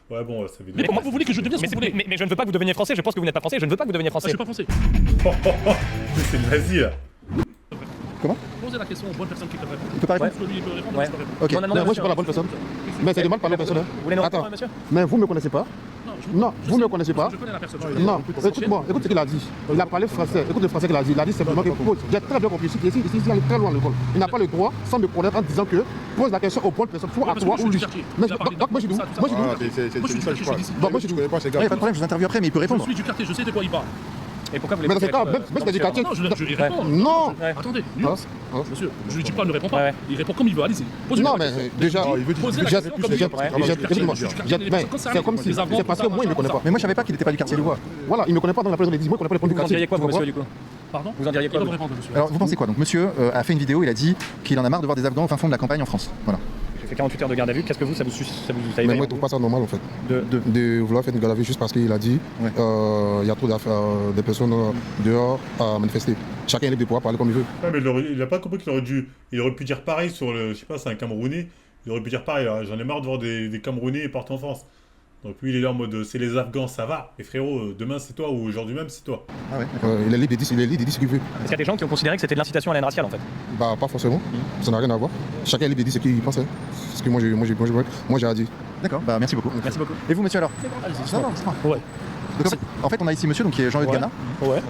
Ouais, bon, ça veut Mais dire. comment vous voulez que je devienne ce que vous voulez? Mais je ne veux pas que vous deveniez français, je pense que vous n'êtes pas français, je ne veux pas que vous deveniez Ah, je français. suis pas français. C'est le nazi là. Comment? Posez la question aux bonnes personnes qui peuvent répondre. Il peut pas répondre. Lui, il peut répondre, Ouais. je peux répondre. Ok, On a demandé non, moi je suis monsieur. pas la bonne personne. Mais c'est de mal parler aux personnes. Vous voulez nous Attends, répondre, monsieur? mais vous me connaissez pas. Non, vous me connaissez pas. Je connais la personne. Non, écoute-moi, écoute ce qu'il a dit. Il a parlé français. Écoute le français qu'il a dit. Il a dit simplement que pose. J'ai très bien compris. Ici, il est très loin à l'école. Il n'a pas le droit, sans me connaître, en disant que pose la question aux bonnes personnes, soit à parce toi que ou je suis lui. du quartier. Mais Il a parlé donc, moi je suis d'où? tout ça. Moi je suis d'où? Ah, c'est Moi, je suis du quartier, je suis d'ici. Bon, moi je suis Tu d'où? connais pas ces Il gars. n'y a pas de problème, je vous interviewe après, mais il peut Je répondre. suis du quartier, je sais de quoi il parle. Et pourquoi vous Mais dans ce cas, même c'est du quartier. Non, je lui réponds. Non. Ouais. Attendez, Hein? monsieur, je lui dis pas, ne réponds Ouais, pas. ouais. Il répond comme il veut, allez-y. Posez Non, la mais question. déjà, il veut dire- Posez la déjà, question comme il déjà, veut. excuse-moi, c'est comme si c'est parce que moi il me connaît pas. Mais moi je savais pas qu'il était pas du quartier Louvois. Voilà, il me connaît pas dans la personne, il dit moi je connais pas les points du Vous en quartier. diriez quoi, vous, monsieur, du coup? Pardon Vous en diriez quoi, Il vous doit me répondre, monsieur. Alors vous pensez quoi? Donc monsieur a fait une vidéo, il a dit qu'il en a marre de voir des Afghans au fin fond de la campagne en France. Voilà. J'ai fait 48 heures de garde à vue, qu'est-ce que vous, ça vous Mais moi je trouve pas ça normal en fait. De vouloir faire une garde à vue juste parce qu'il a dit Ouais. il y a trop de personnes dehors à manifester. Chacun est libre de pouvoir parler comme il veut. Ouais, mais il a pas compris qu'il aurait pu dire pareil sur le. Je sais pas, c'est un Camerounais. Il aurait pu dire pareil. J'en ai marre de voir des Camerounais partout en France. Donc lui, il est là en mode c'est les Afghans, ça va. Et frérot, demain c'est toi ou aujourd'hui même c'est toi. Ah ouais. Il est libre de dire ce qu'il veut. Est-ce qu'il y a des gens qui ont considéré que c'était de l'incitation à la haine raciale en fait? Bah pas forcément, ça n'a rien à voir. Chacun est libre de dire ce qu'il pense. C'est ce que moi j'ai dit. D'accord, bah merci beaucoup. Merci beaucoup. Et vous monsieur alors? Allez-y, Non, non, dites-moi. Ouais. Donc, en fait on a ici monsieur donc, qui est Jean-Eudes Ouais. Gana, Ouais.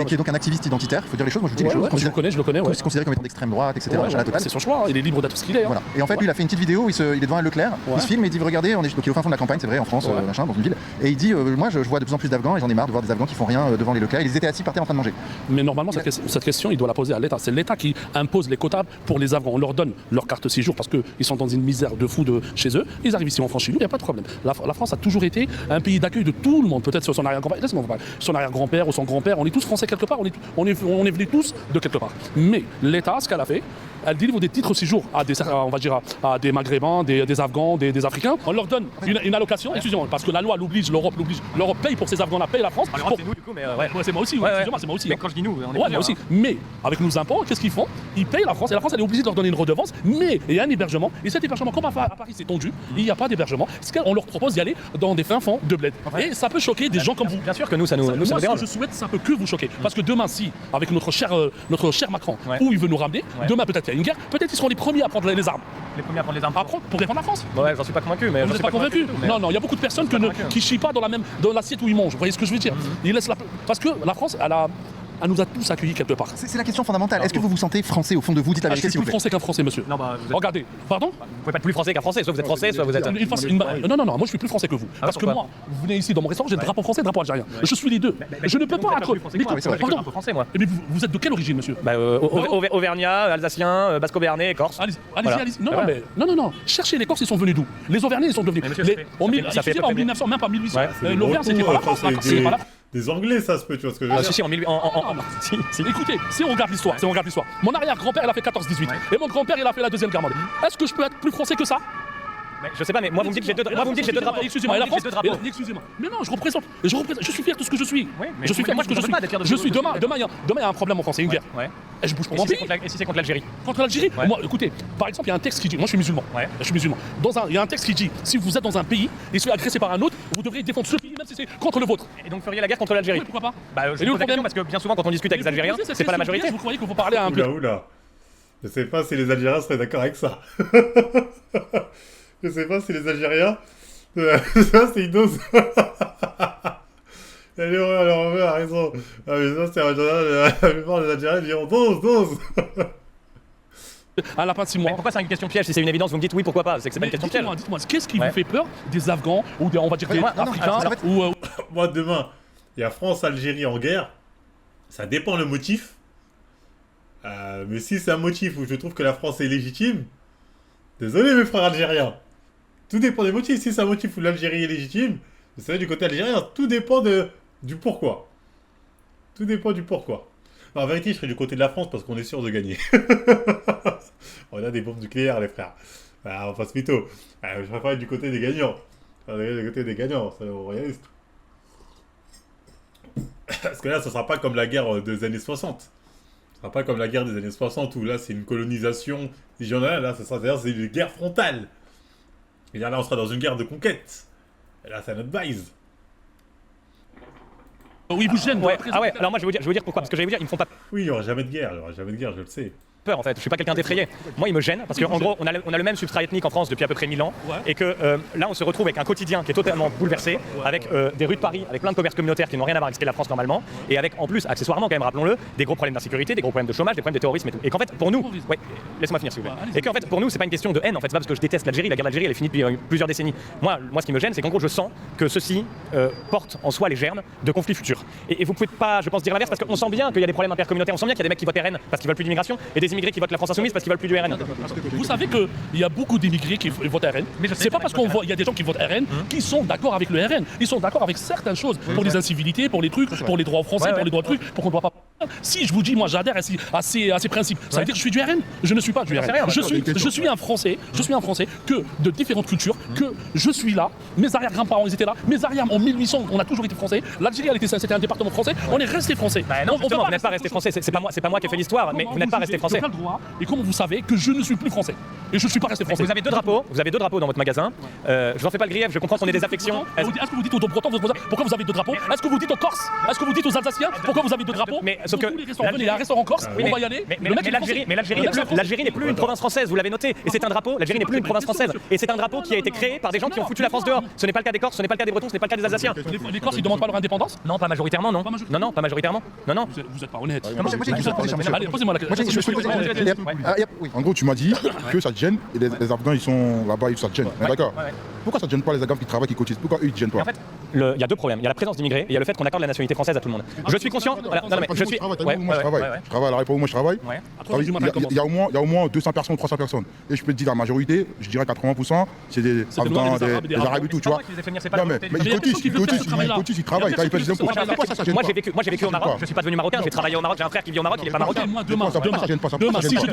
qui est donc un activiste identitaire, il faut dire les choses, moi je vous dis les Ouais, choses, ouais, je le connais, ouais. considéré comme étant d'extrême droite, etc. Ouais, machin, la totale. c'est son choix, il est libre d'être ce qu'il est. hein. Voilà. Et en fait, lui, il a fait une petite vidéo, il est devant un Leclerc, Ouais. il se filme et il dit regardez, donc il est au fin fond de la campagne, c'est vrai, en France, Ouais. machin, dans une ville. Et il dit moi, je vois de plus en plus d'Afghans et j'en ai marre de voir des Afghans qui font rien devant les Leclerc. Ils étaient assis par terre en train de manger. Mais normalement, cette question, il doit la poser à l'État. C'est l'État qui impose les quotas pour les Afghans. On leur donne leur carte séjour parce qu'ils sont dans une misère de fou de chez eux. Ils arrivent ici en France chez nous, il n'y a pas de problème. La France a toujours été un pays d'accueil de tout le monde. Peut-être sur son arrière-grand-père, laisse-moi vous parler. Son arrière-grand-père ou son grand-père, on est tous français quelque part, on est venus tous de quelque part. Mais l'État, ce qu'elle a fait, elle délivre des titres séjour à des, on va dire, à des Maghrébins, des Afghans, des Africains. On leur donne une allocation, excusez-moi, parce que la loi l'oblige, l'Europe l'oblige. L'Europe paye pour ces Afghans-là, paye la France. En Europe, c'est nous du coup, mais ouais. Ouais, c'est moi aussi, oui, Ouais, ouais. excusez-moi, c'est moi aussi. Mais hein. quand je dis nous, on est Ouais, plusieurs, moi aussi. hein. Mais avec nos impôts, qu'est-ce qu'ils font? Ils payent la France et la France elle est obligée de leur donner une redevance. Mais il y a un hébergement. Et cet hébergement, comme à Paris c'est tendu, il n'y a pas d'hébergement. On leur propose d'y aller dans des fins fonds de bled. Et ça peut choquer des gens comme vous. Bien sûr que nous, ça nous Moi, ce que dérange. je souhaite, ça peut que vous choquer. Parce que demain, si, avec notre cher Macron, Ouais. où il veut nous ramener, Ouais. demain peut-être il y a une guerre, peut-être ils seront les premiers à prendre les armes. Les premiers à prendre les armes. À prendre pour défendre la France. Ouais, j'en suis pas convaincu, mais Vous j'en n'êtes suis pas convaincu? du tout, mais- Non, non, il y a beaucoup de personnes Je suis pas convaincu. qui chient pas dans l'assiette où ils mangent. Vous voyez ce que je veux dire? Ils laissent parce que la France, elle nous a tous accueillis quelque part. C'est la question fondamentale. Est-ce que vous vous sentez français au fond de vous? Dites la Ah, je vérité, suis s'il vous plus plaît. français qu'un français, monsieur. Non, bah, vous êtes... Regardez, pardon? Vous pouvez pas être plus français qu'un français, soit vous êtes français, soit vous êtes... Non, moi je suis plus français que vous. Parce que pourquoi moi, vous venez ici dans mon restaurant, j'ai le drapeau français, le drapeau algérien. Je suis les deux. Je ne peux pas être. Mais c'est vrai. Pardon. français, moi. Mais vous êtes de quelle origine, monsieur? Bah, Auvergnat, Alsacien, Basco-Béarnais, Corse. Allez-y, Voilà. allez-y. Non, Voilà. non, mais non. Cherchez les Corses, ils sont venus d'où? Les Auvergnats, ils sont devenus. Mais monsieur, Les- ça fait- en ça mille- fait- ça fait excusez-moi, en à peu près 1900, même pas 1800. Ouais. L'Auvergne, c'était pas la France. C'était pas la Des Anglais, ça se peut, tu vois ce que je veux Ah, dire. si, en 1800... Si. Écoutez, si on regarde l'histoire, mon arrière-grand-père il a fait 14-18 Ouais. et mon grand-père il a fait la deuxième guerre mondiale. Est-ce que je peux être plus français que ça? Mais je sais pas, mais moi vous me dites que j'ai deux drapeaux. Excusez-moi, et la Moi, vous me France, dites que j'ai deux drapeaux. excusez-moi. Mais non, je suis fier de ce que je suis. Oui, mais Je suis fier de ce que je suis. Je suis demain, il y a un problème en France, il y a une guerre. Ouais. Et je bouge pour Et mon si pays. c'est contre l'Algérie? Contre l'Algérie. Ouais. Moi, écoutez, par exemple, il y a un texte qui dit, moi je suis musulman. Ouais. Je suis musulman. Il y a un texte qui dit, si vous êtes dans un pays et si vous êtes agressé par un autre, vous devriez défendre ce pays même si c'est contre le vôtre. Et donc vous feriez la guerre contre l'Algérie? Oui, pourquoi pas? Bah, je Et le vous pose la question problème- parce que bien souvent quand on discute avec les Algériens, c'est pas la majorité. Vous croyez qu'il faut parler à un peu. Oula. Je sais pas si les Algériens seraient d'accord avec ça. Je sais pas si les Algériens. Ça, c'est une dose. Elle a raison. Ah, mais ça, c'est la plupart des Algériens diront dose. Un lapin de 6 Mais mois. pourquoi c'est une question piège? Si c'est une évidence, vous me dites oui, pourquoi pas? C'est que c'est pas une question piège. Dites-moi, qu'est-ce qui Ouais. vous fait peur des Afghans ou on va dire des moi, non, Africains en fait- ou Moi, demain, il y a France-Algérie en guerre. Ça dépend le motif. Mais si c'est un motif où je trouve que la France est légitime, désolé mes frères algériens. Tout dépend des motifs. Si c'est un motif où l'Algérie est légitime, vous savez, du côté algérien, tout dépend du pourquoi. Tout dépend du pourquoi. En vérité, je serais du côté de la France parce qu'on est sûr de gagner. On a des bombes nucléaires, les frères. On passe mytho. Je préfère être du côté des gagnants. Du côté des gagnants, c'est royaliste. Parce que là, ce sera pas comme la guerre des années 60. Ce sera pas comme la guerre des années 60 où là, c'est une colonisation. Il y en a là, c'est une guerre frontale. Et là, on sera dans une guerre de conquête. Là, c'est notre base. Oui, vous gêne. Ouais. Ah ouais, alors moi je vais vous dire pourquoi. Parce que je vais vous dire, ils me font pas Oui, il n'y aura jamais de guerre, je le sais. peur en fait. Je suis pas quelqu'un d'effrayé. Moi, il me gêne parce qu'en gros, on a le même substrat ethnique en France depuis à peu près 1000 ans. Et que là, on se retrouve avec un quotidien qui est totalement bouleversé, avec des rues de Paris, avec plein de commerces communautaires qui n'ont rien à voir avec ce qu'est la France normalement. Et avec en plus, accessoirement, quand même, rappelons-le, des gros problèmes d'insécurité, des gros problèmes de chômage, des problèmes de terrorisme et tout. Et qu'en fait, pour nous, ouais, laisse-moi finir s'il vous plaît. Et qu'en fait, pour nous, c'est pas une question de haine en fait. C'est pas parce que je déteste l'Algérie, la guerre d'Algérie, elle est finie depuis plusieurs décennies. Moi, ce qui me gêne, c'est qu'en gros, je sens que ceci porte en soi les germes de conflits futurs. Et vous pouvez pas, je pense, dire l'inverse parce qu'on sent bien qu'il y a des problèmes intercommunautaires. On sent bien qu'il y a des mecs qui votent RN parce qu'ils veulent plus d'immigration et des immigrés qui votent la France insoumise parce qu'ils veulent plus du RN. Vous savez qu'il y a beaucoup d'immigrés qui votent RN. Mais c'est pas parce qu'on voit, il y a des gens qui votent RN qui sont d'accord avec le RN. Ils sont d'accord avec certaines choses pour les incivilités, pour les trucs, pour les droits français, pour les droits de trucs, pour qu'on ne doit pas. Si je vous dis, moi j'adhère à ces principes, ça veut dire que je suis du RN? Je ne suis pas du RN. Je suis un Français. Je suis un Français que de différentes cultures, que je suis là. Mes arrière-grands-parents ils étaient là. Mes arrière en 1800, on a toujours été français. L'Algérie c'était un département français. On est resté français. Bah non, justement, vous n'êtes pas resté français. C'est pas moi qui ai fait l'histoire, mais vous n'êtes pas resté français. Et comment vous savez que je ne suis plus français et je ne suis pas resté français? Vous avez deux drapeaux. Vous avez deux drapeaux dans votre magasin. Je vous en fais pas le grief. Je comprends qu'on ait des affections. Est-ce que vous dites aux Bretons pourquoi vous avez deux drapeaux? Est-ce que vous dites aux Corses? Est-ce que vous dites aux Alsaciens pourquoi vous avez deux drapeaux? Mais sauf que il y a un restaurant corse, on va y aller. Mais l'Algérie n'est plus une province française, vous l'avez noté. Et c'est un drapeau, l'Algérie n'est plus une province française. Et c'est un drapeau qui a été créé par des gens qui ont foutu la France dehors. Ce n'est pas le cas des Corses, ce n'est pas le cas des Bretons, ce n'est pas le cas des Alsaciens. Les Corses, ils demandent pas leur indépendance? Non, pas majoritairement, non. Non, pas majoritairement. Non. Vous êtes pas honnête. Allez, posez-moi la question. En gros, tu m'as dit que ça te gêne et les Afghans ils sont là-bas, ça te gêne. D'accord. Pourquoi ça te gêne pas les Afghans qui travaillent, qui cotisent? Pourquoi eux ils te gênent pas? En fait, il y a deux problèmes. Il y a la présence d'immigrés et il y a le fait qu'on accorde la nationalité française à tout le monde. Je suis conscient. Je suis. Je travaille à la République où moi je travaille. Il y a au moins 200 personnes, 300 personnes. Et je peux te dire la majorité, je dirais 80%, c'est des Afghans, des Arabes et tout, tu vois. Non mais ils cotisent, ils travaillent, ils payent des impôts. Moi j'ai vécu au Maroc, je suis pas devenu marocain, j'ai travaillé au Maroc, j'ai un frère qui vit au Maroc, il est pas marocain. Demain, si je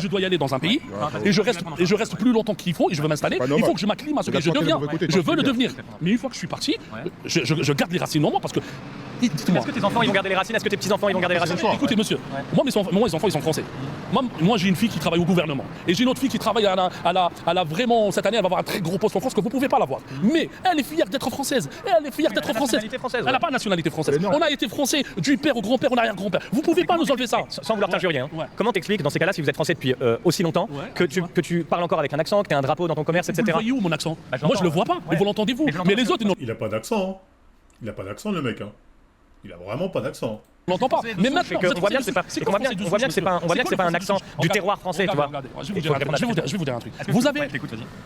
dois y aller dans un pays et je reste plus longtemps qu'il faut et je veux m'installer, il faut que je m'acclime à ce que je deviens. Je veux le devenir. Mais une fois que je suis parti, je garde les racines en moi parce que. Est-ce que tes enfants ils vont garder les racines? Est-ce que tes petits-enfants ils vont garder les racines? Écoutez monsieur, moi mes enfants ils sont français. Moi j'ai une fille qui travaille au gouvernement et j'ai une autre fille qui travaille vraiment cette année elle va avoir un très gros poste en France que vous pouvez pas l'avoir. Mais elle est fière d'être française. Elle est fière d'être française. Elle n'a pas de nationalité française. On a été français du père au grand-père au arrière-grand-père. Vous pouvez pas nous enlever ça. Sans vouloir t'injurier. Comment t'expliques dans ces cas-là si vous êtes français depuis aussi longtemps que tu parles encore avec un accent, que tu as un drapeau dans ton commerce, etc. Vous voyez où mon accent? Moi je le vois pas. Et vous l'entendez-vous? Mais les autres non. Il a pas d'accent. Il a pas d'accent le mec. Il a vraiment pas d'accent. On l'entend pas. Mais maintenant, on voit bien que c'est pas un accent du terroir français, tu vois. Je vais vous dire un truc.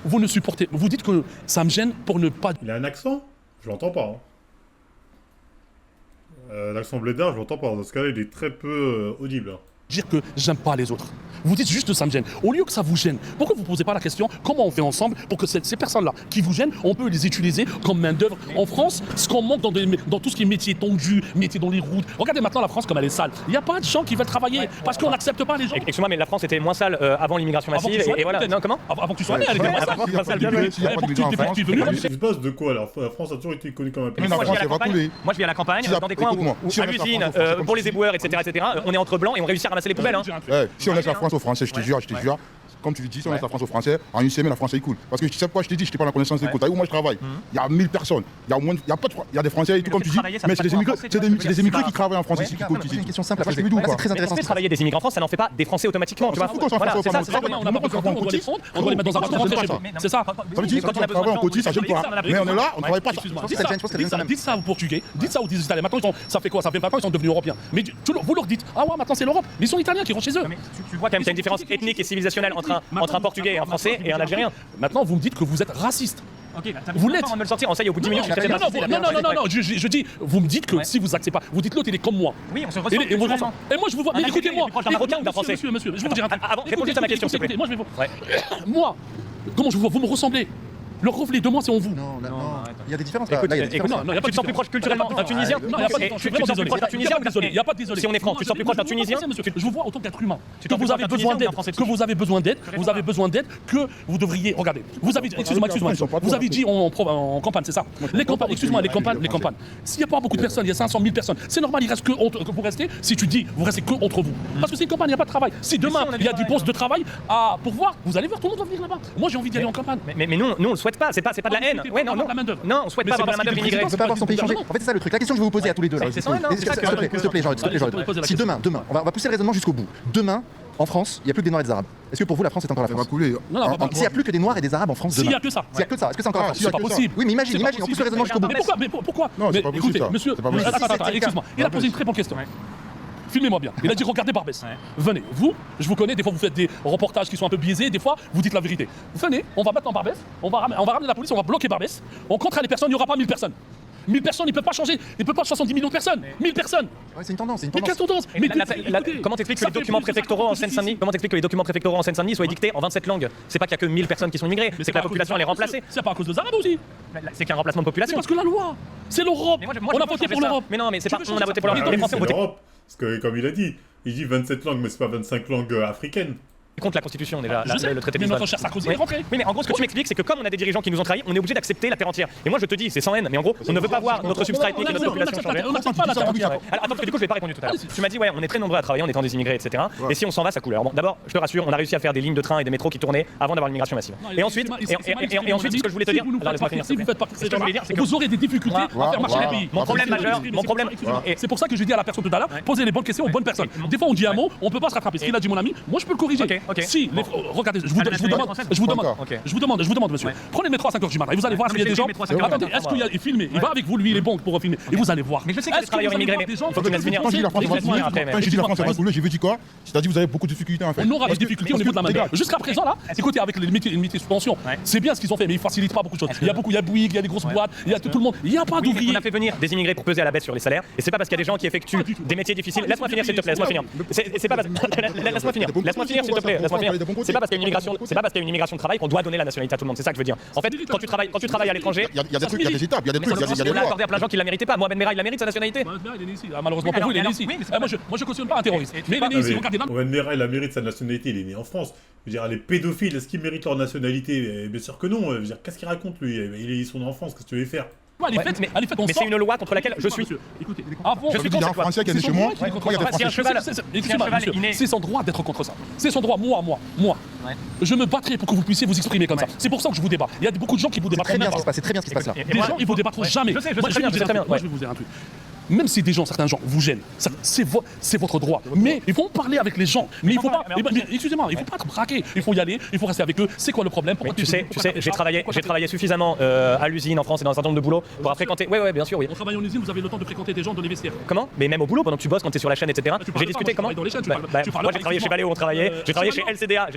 Vous ne supportez. Vous dites que ça me gêne pour ne pas. Il a un accent? Je l'entends pas. L'accent blédard, je l'entends pas. Dans ce cas-là, il est très peu audible. Dire que j'aime pas les autres. Vous dites juste ça me gêne. Au lieu que ça vous gêne, pourquoi vous ne posez pas la question comment on fait ensemble pour que ces personnes-là qui vous gênent, on peut les utiliser comme main-d'œuvre en France, ce qu'on manque dans tout ce qui est métier tendu, métier dans les routes. Regardez maintenant la France comme elle est sale. Il n'y a pas de gens qui veulent travailler parce qu'on n'accepte pas les gens. Excuse-moi, mais la France était moins sale avant l'immigration massive. Et voilà. Non, comment? Avant que tu sois né, elle était moins sale. Il se passe de quoi alors? La France a toujours été connue comme un pays. Moi je vis à la campagne, dans des coins où à l'usine, pour les éboueurs, etc. On est entre blancs et on réussit à ramasser les poubelles. Si on laisse la France aux Français, je te jure, comme tu le dis, si on laisse la France aux Français, en une semaine, la France est cool. Parce que tu sais pourquoi je t'ai dit, je t'ai pas la connaissance des quotas. Où moi je travaille, il y a 1000 personnes, il y a des Français et tout comme tu dis, mais c'est des immigrés qui travaillent en France ici, qui cotisent. C'est une question simple, c'est très intéressant. Travailler des immigrants en France, ça n'en fait pas des Français automatiquement. On doit les mettre dans un restaurant. C'est ça. Ça veut dire quand on travaille en cotise, ça gêne pas. Mais on est là, on travaille pas. Dites ça aux Portugais, dites ça aux Italiens. Maintenant, ça fait quoi? Ça fait 20 ans qu'ils sont devenus européens. Mais vous leur dites, ah ouais, maintenant c'est l'Europe. Mais ils sont italiens qui rentrent chez eux. Tu vois quand même qu'il y a une différence ethnique et civilisationnelle entre un Portugais et un Français et un Algérien. Maintenant, vous me dites que vous êtes raciste. Vous l'êtes. On va me le sortir, on sait, au bout de 10 minutes. Non, je dis, vous me dites que si vous acceptez pas, vous dites l'autre il est comme moi. Oui, on se ressemble. Et moi je vous vois, mais écoutez-moi. D'un Marocain ou d'un Français? Monsieur, je vais vous dire un truc. Répondez à ma question, s'il vous plaît. Moi, comment je vous vois? Vous me ressemblez. Le reflet de moi, c'est en vous. Non, il y a des différences. Écoute, tu te sens plus proche culturellement d'un Tunisien? Non, il n'y a pas de. Tu te sens plus proche d'un Tunisien? Il n'y a pas de désolé. Si on est franc, tu te sens plus proche d'un Tunisien? Je vous vois autant qu'être humain. Que vous avez besoin d'aide. Que vous avez besoin d'aide. Vous avez besoin d'aide. Que vous devriez. Regardez. Vous avez. Excusez-moi. Vous avez dit en campagne, c'est ça? Les campagnes. Excuse-moi, les campagnes. S'il n'y a pas beaucoup de personnes, il y a 500 000 personnes. C'est normal, il reste que vous restez. Si tu dis, vous restez que entre vous. Parce que c'est une campagne, il n'y a pas de travail. Si demain il y a du poste de travail à pourvoir, vous allez voir, tout le monde va venir là-bas. Moi, j'ai envie d'y aller en campagne. Mais nous, on le souhaite. souhaite pas, c'est pas de la haine. Ouais, non, non. Non, on souhaite pas avoir de la main-d'œuvre immigrée. On ne peut pas avoir son pays changé. En fait, c'est ça le truc. La question que je vais vous poser à tous les deux. C'est ça, non, c'est ça que- S'il te plaît, Jean-Eudes, si demain, on va pousser le raisonnement jusqu'au bout. Demain, en France, il n'y a plus que des Noirs et des Arabes. Est-ce que pour vous, la France est encore la Ça va France? couler. S'il n'y a plus que des Noirs et des Arabes en France S'il demain. y a que ça. S'il n'y a que ça, est-ce que c'est encore la France? C'est pas possible. Oui, mais imagine, on pousse le raisonnement jusqu'au bout. Mais pourquoi Non, c'est pas possible, Écoutez, ça. monsieur, C'est pas possible. attends, excuse-moi. Il a posé une très bonne question. Filmez-moi bien. Il a dit regardez Barbès. Venez, vous, je vous connais, des fois vous faites des reportages qui sont un peu biaisés, des fois vous dites la vérité. Venez, on va mettre en Barbès, on va ramener la police, on va bloquer Barbès. On comptera les personnes, il n'y aura pas 1000 personnes. 1000 personnes, ils ne peuvent pas changer. Ils ne peuvent pas 70 millions de personnes. 1000 personnes. Ouais, c'est une tendance, c'est une Mais quelle tendance. tendance? Comment t'expliques que les documents préfectoraux en Seine-Saint-Denis, soient édictés en 27 langues? C'est pas qu'il y a que 1000 personnes qui sont immigrées, c'est que la population elle est remplacée. C'est pas à cause des Arabes aussi. C'est qu'un remplacement de C'est population. parce que la loi, c'est l'Europe. Mais moi, On a je voté veux pour ça. l'Europe. Mais non, mais c'est Tu pas. veux On a changer voté ça? pour l'Europe. Ah Les oui, Français ont c'est voté l'Europe. Parce que, comme il a dit 27 langues, mais c'est pas 25 langues africaines. contre la Constitution déjà, Je sais, le traité de mais Lisbonne. notre cher Sarkozy Oui. est rentré. Oui, mais en gros, ce que tu m'expliques, c'est que comme on a des dirigeants qui nous ont trahis, on est obligé d'accepter la terre entière. Et moi, je te dis, c'est sans haine, mais en gros, on ne veut pas voir notre substrat ethnique et notre population changer. On n'accepte pas la terre entière. Alors, attends, parce que du coup, je vais pas répondu tout à l'heure. Tu m'as dit, ouais, on est très nombreux à travailler, on étant des immigrés, etc. Et si on s'en va, ça coule. Alors bon, d'abord, je te rassure, on a réussi à faire des lignes de train et des métros qui tournaient avant d'avoir l'immigration massive. Et ensuite, ce que je voulais te dire, alors laisse-moi finir. Si vous faites partie de Ce que je voulais dire, c'est que vous aurez des difficultés à faire marcher les pays. mon problème majeur, C'est pour ça que je dis à la personne tout à l'heure, posez les bonnes questions aux bonnes personnes. Des fois, on dit un mot, on peut pas se rattraper. Ce qu'il a dit mon ami, moi je peux le corriger. Ok. Si, regardez, je vous demande, monsieur. Prenez le métro à 5h du matin et vous allez voir s'il y a des gens. Attendez, est-ce qu'il y a filmé? Il va avec vous, lui, il est bon pour filmer. Et vous allez voir. Mais je sais qu'il y a des travailleurs immigrés, mais faut que tu me laisses finir. Quand je dis la France va couler, quand je dis la France va couler, j'ai vu quoi? C'est-à-dire vous avez beaucoup de difficultés en fait. On aura des difficultés au niveau de la main d'œuvre. Jusqu'à présent, là, écoutez, avec les métiers sous tension, c'est bien ce qu'ils ont fait, mais ils facilitent pas beaucoup de choses. Il y a Bouygues, il y a des grosses boîtes, il y a tout le monde. Il n'y a pas d'ouvriers. On a fait venir des immigrés pour peser à la baisse sur les salaires, et c'est pas parce qu'il y a des gens qui effectuent des métiers difficiles. Laisse-moi finir, s'il te plaît, laisse-moi finir. C'est pas parce... Laisse-moi finir, s'il te plaît, laisse-moi finir. C'est pas parce qu'il y a une immigration de travail qu'on doit donner la nationalité à tout le monde. C'est ça que je veux dire. En fait, quand tu travailles à l'étranger, Il y a des trucs, il y a des étapes, il y a des trucs, il y a des on l'a lois. accordé à plein de gens qui la méritaient pas. Mohamed Merah, il la mérite sa nationalité. Malheureusement pour vous, il est né ici. Moi, je cautionne pas un terroriste. Mais il est né ici. Regardez, Mohamed Merah, il a mérite sa nationalité, il est né en France. Je veux dire, les pédophiles, est-ce qu'ils méritent leur nationalité? Bien sûr que non. Je veux dire, qu'est-ce qu'il raconte lui? Il est son enfance, qu'est-ce que tu veux faire? Mais c'est une loi contre laquelle je suis. Écoutez, Il y a un Français qui est né chez moi. Moi, il y a des Si un Français. cheval, c'est son droit d'être contre ça. C'est son droit, moi. Je me battrai pour que vous puissiez vous exprimer comme ça. C'est pour ça que je vous débat. Il y a beaucoup de gens qui vous débattent. C'est très bien ce qui se passe là. Des gens, ils vous débattront jamais. Je sais Moi, très bien, je sais très bien. Moi, je vais vous dire un truc. Même si certains gens vous gênent, c'est votre droit. Mais il faut parler avec les gens. Mais il faut pas. Excusez-moi, il faut pas être braqué. Il faut y aller. Il faut rester avec eux. C'est quoi le problème? Tu sais, j'ai travaillé suffisamment à l'usine en France et dans un certain nombre de boulots pour fréquenter. Ouais, bien sûr, oui. On travaille en usine, vous avez le temps de fréquenter des gens dans les vestiaires. Comment? Mais même au boulot, pendant que tu bosses, quand tu es sur la chaîne, etc. J'ai discuté comment? Dans les chaînes, Moi, j'ai travaillé chez Valeo, on travaillait. J'ai travaillé chez LCDA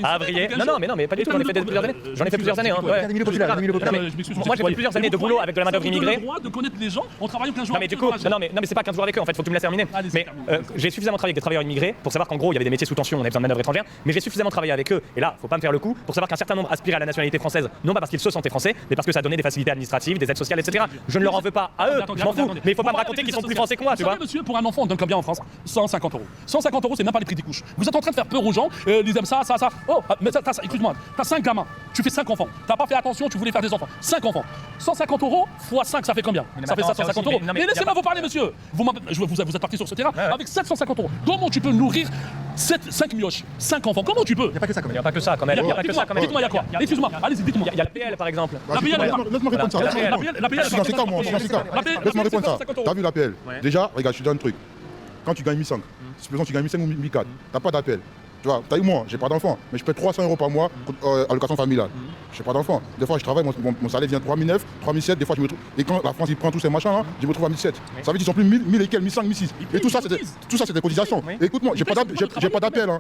à Avrier. Non, mais pas du tout. J'en ai fait plusieurs années. J'en ai fait plusieurs années. Des milieux populaires. Moi, j'ai fait plusieurs années de boulot avec de la main-d'œuvre immigrée. Le droit de connaître les gens. On travaille 15 jours. Non mais du coup, non mais c'est pas 15 jours avec eux, en fait, faut que tu me laisses terminer. Mais j'ai suffisamment travaillé avec des travailleurs immigrés pour savoir qu'en gros il y avait des métiers sous tension, on avait besoin de main-d'œuvre étrangère, mais j'ai suffisamment travaillé avec eux, et là, faut pas me faire le coup, pour savoir qu'un certain nombre aspiraient à la nationalité française, non pas parce qu'ils se sentaient français, mais parce que ça donnait des facilités administratives, des aides sociales, etc. Je ne leur en veux pas à eux, je m'en fous, mais il faut pas me raconter qu'ils sont plus français que moi, tu vois. Monsieur, pour un enfant, on donne combien en France? 150 €. 150 €, c'est même pas les prix des couches. Vous êtes en train de faire peur aux gens, ils aiment ça. Oh, mais excuse-moi, t'as 5 gamins, tu fais 5 enfants, t'as pas fait attention, tu voulais faire des enfants. 5 enfants. 150 € x 5, ça fait combien? Ça fait 750 €. Mais laissez-moi vous parler, monsieur. Vous êtes parti sur ce terrain avec 750 €. Comment tu peux nourrir 5 mioches, 5 enfants? Comment tu peux? Il n'y a pas que ça quand Il n'y même. a pas que ça quand même. Dites-moi, il y a quoi? Excuse-moi, allez-y, dites-moi. Il y a la PL par exemple. Laisse-moi répondre ça. Dans ces cas, moi, laisse-moi répondre ça. T'as vu l'appel? Déjà, regarde, je te donne un truc. Quand tu gagnes 1500, si par exemple tu gagnes 1500 ou 1400, t'as pas d'appel. Tu vois, t'as eu moi, j'ai pas d'enfant, mais je paie 300 € par mois allocation familiale. J'ai pas d'enfant. Des fois je travaille, mon salaire vient 3009, 3007, des fois je me trouve. Et quand la France il prend tous ces machins là, je me trouve à 1007. Ça veut dire qu'ils sont plus 1000 et quelques, 1500, 1006. Et tout ça c'est des cotisations. Écoute-moi, j'ai pas d'appel,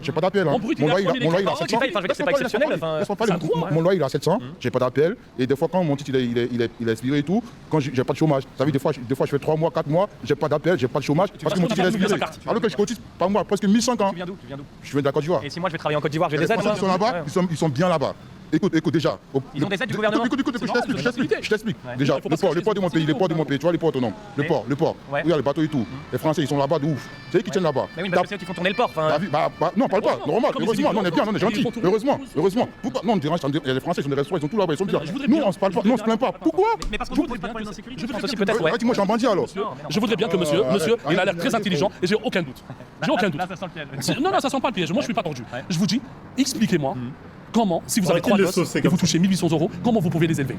J'ai pas d'appel. Mon loyer il est à 700. C'est pas exceptionnel. Laisse-moi parler. Mon loyer il est à 700, j'ai pas d'appel. Et des fois quand mon titre il est expiré et tout, quand j'ai pas de chômage. Ça veut dire des fois je fais 3 mois, 4 mois, j'ai pas d'appel, j'ai pas de chômage parce que mon titre est expiré. Alors que je cotise par mois presque 1500 ans. Tu viens d'où? Je viens de la Côte d'Ivoire. Et si moi je vais travailler en Côte d'Ivoire, j'ai des aides. Ils sont là-bas, ils sont bien là-bas. Écoute déjà. Ils ont des aides du gouvernement. Écoute, je t'explique. Déjà, le port de mon pays, tu vois les ports autonomes. Le port. Où il y a les bateaux et tout. Les Français, ils sont là-bas de ouf. C'est eux qui tiennent là-bas. Mais oui, parce que c'est eux qui font tourner le port. Non, parle pas. Normal. Heureusement, on est bien, on est gentil. Heureusement. Pourquoi? Non, on dirait, les Français, ils sont des restaurants, ils sont tous là-bas, ils sont bien. Nous, on se parle pas, nous, on se plaint pas. Pourquoi? Mais parce que je voudrais pas de problème d'insécurité. Je pense aussi peut-être, ouais. Dis-moi, je suis un bandit alors. Je voudrais bien que monsieur, il a l'air très intelligent et j'ai aucun doute. Non, ça sent le piège. Non, ça sent pas le piège. Moi, je suis pas tordu. Je vous dis, expliquez-moi comment, si vous avez Arrêtez 3 de le gosses saucer et comme vous ça. touchez 1800 €, comment vous pouvez les élever?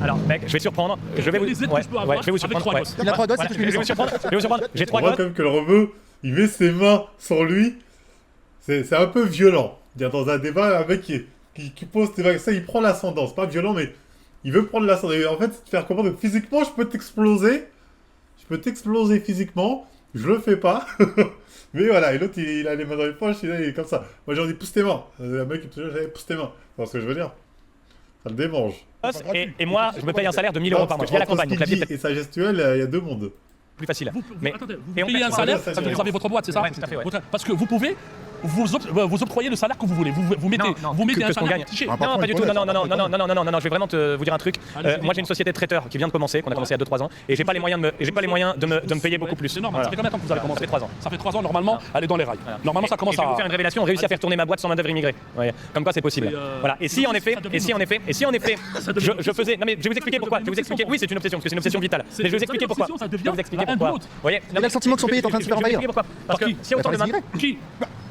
Alors, mec, je vais te surprendre. Je vais vous, Les aides que je peux avoir je vais vous avec surprendre. 3 gosses. Il a 3 gosses, Voilà, il je vais vous surprendre. Je vais vous surprendre. J'ai On 3 voit gosses. quand même que le rebeu, il met ses mains sur lui. C'est un peu violent. Dire dans un débat, un mec qui pose des vagues, ça, il prend l'ascendant. C'est pas violent, mais il veut prendre l'ascendant. Et en fait, c'est te faire comprendre que physiquement, je peux t'exploser. Je peux t'exploser physiquement. Je le fais pas. Mais voilà, et l'autre, il a les mains dans les poches, il est comme ça. Moi, j'ai dit, pousse tes mains. Le mec, il te dit, pousse tes mains. C'est ce que je veux dire. Ça le démange. Et moi, je me paye un salaire de 1000 € par mois. Je vis à la campagne, donc la vie est peut-être et sa gestuelle, il y a deux mondes. plus facile. Mais Et vous on payez fait- un salaire, ça ça veut dire dit que vous avez votre boîte, c'est ça? Ouais, tout à fait, ouais. Parce que vous pouvez vous octroyer le salaire que vous voulez. Vous mettez, Non, vous mettez que un ce qu'on salaire gagne. cliché. Ah, par Non, contre, pas du tout. honnête, Non, par contre, je vais vraiment vous dire un truc. Allez-y. Moi, j'ai une société de traiteurs qui vient de commencer, qu'on a commencé il y a 2-3 ans, et j'ai pas les moyens de me payer beaucoup plus. C'est normal. Ça Voilà. fait combien de temps que vous avez commencé? Ça fait 3 ans. Ça fait 3 ans, normalement, elle est dans les rails. Normalement, ça Et commence je vais vous à. faire une révélation, on réussit à faire tourner ma boîte sans main d'œuvre immigrée. Ouais. Comme quoi c'est possible. Mais, Voilà. Et si en effet, Ça devient je faisais. Non mais je vais vous expliquer pourquoi. Je vais vous expliquer. Oui, c'est une obsession, parce que c'est une obsession vitale. Mais je vais vous expliquer pourquoi. Ça Je vais devient vous expliquer la haine pourquoi. de l'autre. Vous voyez. Il a le sentiment que son pays est en train de se faire envahir. Parce Par que qui? si autant de main. Qui?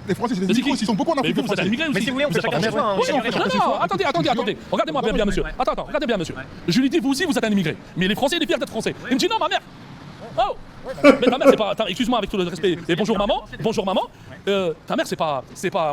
Les Français, c'est des Mais c'est immigrés, qui? ils sont beaucoup en Mais Afrique. vous, les vous êtes un Français. immigré aussi. Mais si vous voulez, on fait chacun êtes son choix, hein. Oui, on fait chacun son choix. Attendez, regardez-moi bien, monsieur. Attends, regardez bien, monsieur. Je lui dis, vous aussi, vous êtes un immigré. Mais les Français, il est fier d'être français. Il me dit, non, ma mère. Oh! Mais ta mère, c'est pas. Attends, excuse-moi avec tout le respect. Et bonjour maman. Ta mère, c'est pas.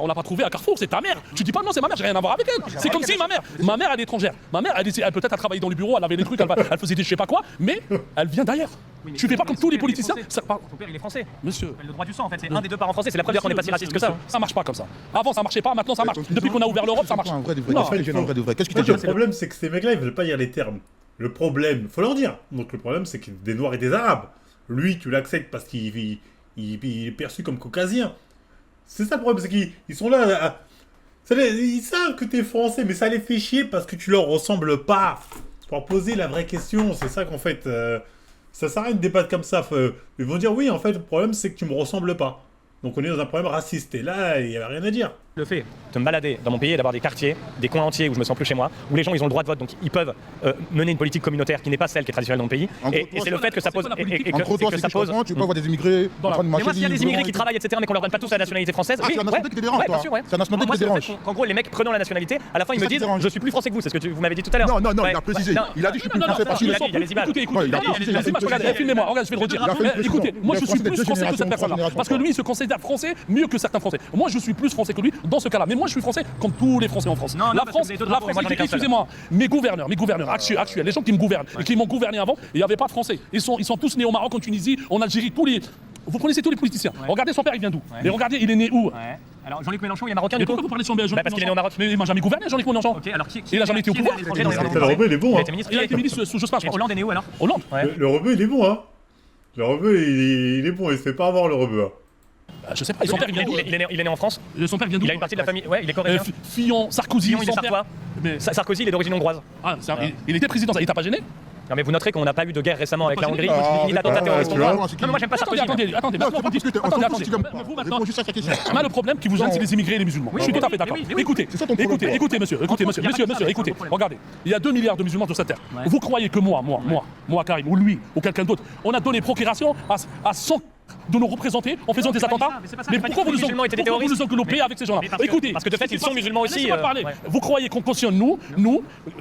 On l'a pas trouvé à Carrefour, c'est ta mère. Tu dis pas non, c'est ma mère, j'ai rien à voir avec elle. C'est comme si ma mère, elle est étrangère. Ma mère, elle peut-être a travaillé dans les bureaux, elle avait des trucs, elle faisait des je sais pas quoi, mais elle vient d'ailleurs. Tu fais pas comme tous les politiciens. Son père, il est français. Monsieur. Le droit du sang, en fait, c'est un des deux parents français. C'est la première qu'on n'est pas si raciste que ça. Ça marche pas comme ça. Avant, ça marchait pas, maintenant ça marche. Depuis qu'on a ouvert l'Europe, ça marche. Un vrai de vrai. Non, Qu'est-ce que les jeunes, un vrai de vrai? Qu'est-ce que Moi, tu le problème, c'est que ces mecs-là, ils veulent pas dire les termes. Le problème, faut leur dire. Donc, le problème, c'est qu'il y a des Noirs et des Arabes. Lui, tu l'acceptes parce qu'il est perçu comme caucasien. C'est ça le problème, c'est qu'ils sont là. Ils savent que t'es français, mais ça les fait chier parce que tu leur ressembles pas. Pour poser la vraie question, c'est ça qu'en fait. Ça sert à rien de débattre comme ça. Ils vont dire oui, en fait, le problème, c'est que tu me ressembles pas. Donc, on est dans un problème raciste. Et là, il n'y a rien à dire. Le fait de me balader dans mon pays et d'avoir des quartiers, des coins entiers où je me sens plus chez moi, où les gens ils ont le droit de vote, donc ils peuvent mener une politique communautaire qui n'est pas celle qui est traditionnelle dans le pays. En Et gros, c'est le fait que ça pose. Et Entre toi, que c'est ça que je pose. comprends, tu peux avoir des immigrés en train de Mais marcher moi, s'il y a des immigrés qui librement. travaillent, etc., mais qu'on leur donne pas tous la nationalité française, Ah, c'est la nationalité qui te dérange, ouais, toi. bien sûr, ouais. C'est la nationalité Moi, qui te c'est le dérange. fait qu'en gros, les mecs prenant la nationalité, à la fin, ils C'est me ça qui disent te dérange. je suis plus français que vous, c'est ce que vous m'avez dit tout à l'heure. Non, non, non, Ouais, il a précisé. ouais, Il a dit je suis plus Non, français non, parce qu'il il est a dit, il y a les images. Écoutez, Ouais, il a écoutez, dit- laissez-moi, regardez, filmez-moi, regarde, je vais le redire. Il a fait une Écoutez, précision. moi je Les suis Français plus de français que cette génération, personne-là. génération, Parce que lui, il se considère français mieux que certains français. Moi, je suis plus français que lui dans ce cas-là. Mais moi, je suis français comme tous les Français en France. Non, non, La parce que France, vous avez deux drapeaux, moi, j'en ai qu'un seul. excusez-moi, mes gouverneurs actuels, les gens qui me gouvernent et qui m'ont gouverné avant, il n'y avait pas de Français. Ils sont tous nés au Maroc, en Tunisie, en Algérie, tous les. Vous connaissez tous les politiciens. Regardez son père, il vient d'où? Et regardez, il est né où? Ouais. Alors Jean-Luc Mélenchon, il est marocain Mais du coup. pourquoi vous parlez de son père? Bah, parce qu'il est né au Maroc. Mais il m'a jamais gouverné, Jean-Luc Mélenchon. Ok, alors qui Il a jamais été au pouvoir. Le Le rebeu, il est bon. Il a Hein. été ministre. Il a été ministre sous Jospin, je pense. Hollande est né où alors? Hollande. Ouais. Le rebeu, il est bon. Hein. Le rebeu, il est bon. Il se fait pas avoir, le rebeu. Hein. Je sais pas, son père, il vient d'où? Il est né en France. Son père vient d'où? Il a une partie de la famille. Ouais, il est coréen. Fillon, Sarkozy, Fillon, il est son père. sartois. Mais Sarkozy, il est d'origine hongroise. il était président, ça, il t'a pas gêné? Non mais vous noterez qu'on n'a pas eu de guerre récemment avec la Hongrie, Ah, ni d'attentat terroriste tu vois, hongrois. Non mais moi j'aime pas Sarkozy. Attendez, Non, c'est pas parce que t'es attendez. vous maintenant. Réponds juste à sa question. On a le problème qui vous gêne, c'est les immigrés et les musulmans. Je suis tout à fait d'accord. oui. Écoutez, C'est ça ton problème. écoutez, monsieur, écoutez. Regardez, il y a 2 milliards de musulmans sur cette terre. Ouais. Vous croyez que moi, Karim, ou lui, ou quelqu'un d'autre, on a donné procuration à 100 de nos représentés en faisant Non, des c'est pas attentats? dit ça, mais c'est pas ça, Mais j'ai pas dit pourquoi que vous les nous musulmans étaient des terroristes. englobez avec ces gens-là? Mais parce que- Écoutez, parce que de fait, ils sont musulmans aussi, Laissez-moi parler. ouais. Vous croyez qu'on cautionne nous,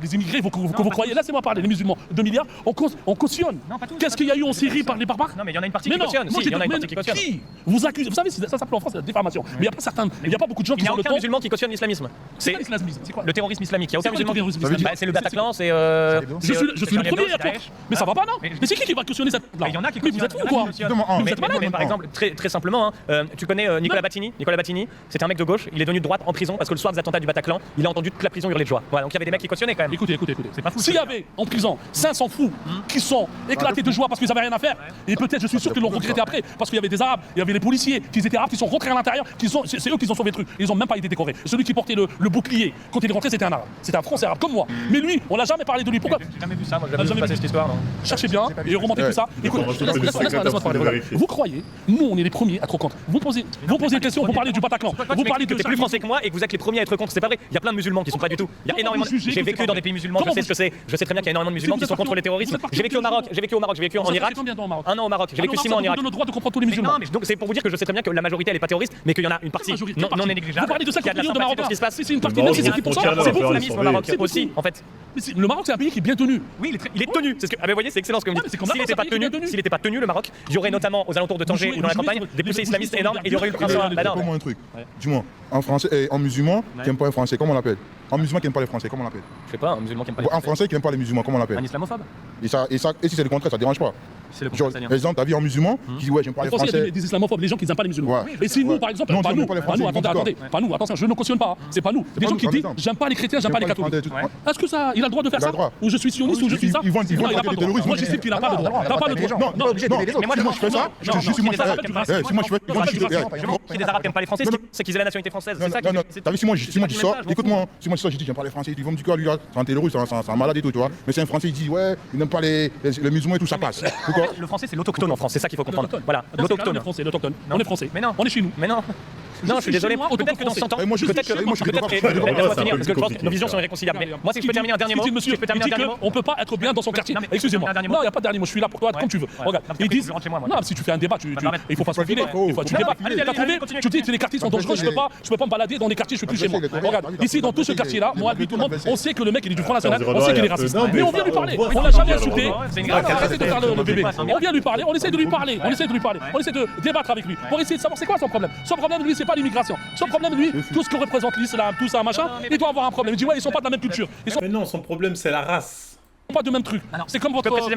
les immigrés, que vous croyez, laissez-moi parler, les musulmans, 2 milliards, on cautionne. Non, pas tous, Qu'est-ce pas qu'il y a tous. eu en Syrie par les barbares? Non mais il y en a une partie Mais qui non, cautionne. moi Si, j'ai il y en a une mais partie qui cautionne. qui vous accuse? Vous savez, ça s'appelle en France la diffamation. Mais il n'y a pas beaucoup de gens Il qui n'y a sont le aucun temps. musulman qui cautionne l'islamisme. C'est C'est quoi l'islamisme? C'est quoi? le terrorisme islamique. Il n'y a aucun C'est quoi le musulman. terrorisme islamique? Bah, c'est le Bataclan, c'est. Je suis le premier à contre. Mais ça va pas, non? Mais- Mais c'est qui va cautionner cette. Mais il y en a qui Mais vous cautionnent, êtes fous il y en a ou quoi? qui cautionnent. Justement, Mais vous Mais, êtes malade? mais par exemple, très simplement, tu connais Nicolas Battini. Nicolas Battini, c'était un mec de gauche, il est devenu de droite en prison parce que le soir des attentats du Bataclan, il a entendu toute la prison hurler de joie. Voilà, donc il y avait des mecs qui cautionnaient quand même. Écoutez. C'est pas fou, S'il y ça. avait en prison 500 fous qui sont éclatés de joie parce qu'ils avaient rien à faire, et peut-être je suis sûr qu'ils l'ont regretté après, parce qu'il y avait des Arabes, il y avait les policiers qui étaient Arabes, qui sont rentrés à l'intérieur, c'est eux qui ont sauvé le truc. Ils ont même pas été décorés. Celui qui portait le bouclier quand il est rentré, c'était un Arabe. C'était un Français arabe comme moi. Mais lui, on n'a jamais parlé de lui. Pourquoi? J'ai jamais vu ça, moi j'ai Ah, jamais vu jamais passer vu. cette histoire. Non. Cherchez bien et remontez tout ça. Écoutez, Information laisse-moi politique, parler. de Regarde. vérifier. Vous croyez français. Nous, on est les premiers à être contre. Vous posez une question, vous parlez du Bataclan. Vous parlez de. T'es plus français que moi et que vous êtes les premiers à être contre. C'est pas vrai. Il y a plein de musulmans qui sont pas du tout. Il y a énormément. J'ai vécu dans des pays musulmans. Je sais ce que c'est. Je sais très bien qu'il y a énormément de musulmans qui sont contre le terrorisme. J'ai vécu au Maroc. J'ai vécu en Irak. Un an au Maroc. J'ai vécu 6 mois en Irak. On a le droit de comprendre tous les musulmans. Donc c'est pour vous dire que je sais très bien que la majorité elle est pas terroriste, mais qu'il y en a une partie non négligeable. Vous parlez de 50 millions de Marocains. Ce qui se passe. C'est une partie, même si c'est 10%. C'est beaucoup. L'islamisme au Maroc aussi, en fait. Le Maroc, c'est un pays qui est bien tenu. Oui, il est tenu. C'est ce que. Ah, mais voyez, c'est excellent ce que vous dites. S'il n'était pas tenu, le Maroc, il y aurait notamment aux alentours de Tanger ou dans la campagne des poussées islamistes énormes et il y aurait eu le prince. Dis-moi un truc. Dis-moi, en français, en musulman qui n'aime pas les Français, comment on l'appelle? En musulman qui n'aime pas les Français, comment on l'appelle? Je sais pas, un musulman qui aime pas les En français qui n'aime pas les musulmans, comment on l'appelle? Un islamophobe. Et si c'est le contraire, ça dérange pas. C'est le Genre, contraire. par exemple, t'as vu en musulman qui dit ouais, j'aime pas les En France, il y Français. a des islamophobes, des gens qui n'aiment pas les musulmans. Ouais. Et si nous, par exemple, Non, pas tu nous, n'aimes pas les Français, attendez, pas nous, attention, je ne cautionne pas, c'est pas nous. Des gens qui disent j'aime pas les chrétiens, j'aime pas les catholiques. Est-ce que ça, il a le droit de faire ça? Ou je suis sioniste ou je suis ça? Ils vont Non, il a pas le droit. Moi, j'estime qu'il n'a pas le droit. T'as pas le droit. Non, moi je fais ça, je te jure, si moi je fais si moi je fais, ils vont dire Si des Arabes qui n'aiment pas les Français, c'est qu'ils aient la nationalité française. C'est ça. non, t'as vu, si moi je dis ça, écoute-moi, si moi je dis j'aime pas les Français, ils vont me dire que lui là, c'est un terroriste, c'est un malade et tout, tu vois. Mais c'est un Français, il dit ouais, il n'aime pas les musulmans et tout, ça passe. Pourquoi? Le français, c'est l'autochtone en France, c'est ça qu'il faut comprendre. Voilà, L'autochtone. l'autochtone. On est français. Mais non. On est chez nous. Mais non. Non, je suis désolé. Peut-être que dans 100 ans, Moi, je suis peut-être désolé, moi, je suis peut-être désolé. laisse-moi finir parce que je pense que nos visions sont irréconciliables. Mais moi, si je peux terminer un dernier mot, Monsieur, il dit qu'on peut pas être bien dans son quartier. Non, mais Excusez-moi. un dernier mot. Non, il n'y a pas de dernier mot. Je suis là pour toi, comme tu veux. Regarde, ils disent. Non, si tu fais un débat, il faut pas se profiler. Il faut tu débats. T'as trouvé? Tu dis que les quartiers sont dangereux. Je peux pas me balader dans les quartiers. Je suis plus chez moi. Regarde, ici dans tout ce quartier-là, moi, lui, tout le monde, on sait que le mec il est du Front National. On sait qu'il est raciste. Mais on vient lui parler. On l'a jamais insulté. Arrêtez de faire le bébé. On vient lui parler. On essaie de lui parler. On essaie de débattre avec lui pour essayer de savoir c'est quoi son problème. Son problème, lui, c'est pas l'immigration. Son problème, lui, tout ce que représente l'islam, tout ça, machin, il doit avoir un problème. Il dit ouais, ils sont pas de la même culture. Ils sont Mais non, son problème, c'est la race. pas de même truc. C'est comme Je votre. peux préciser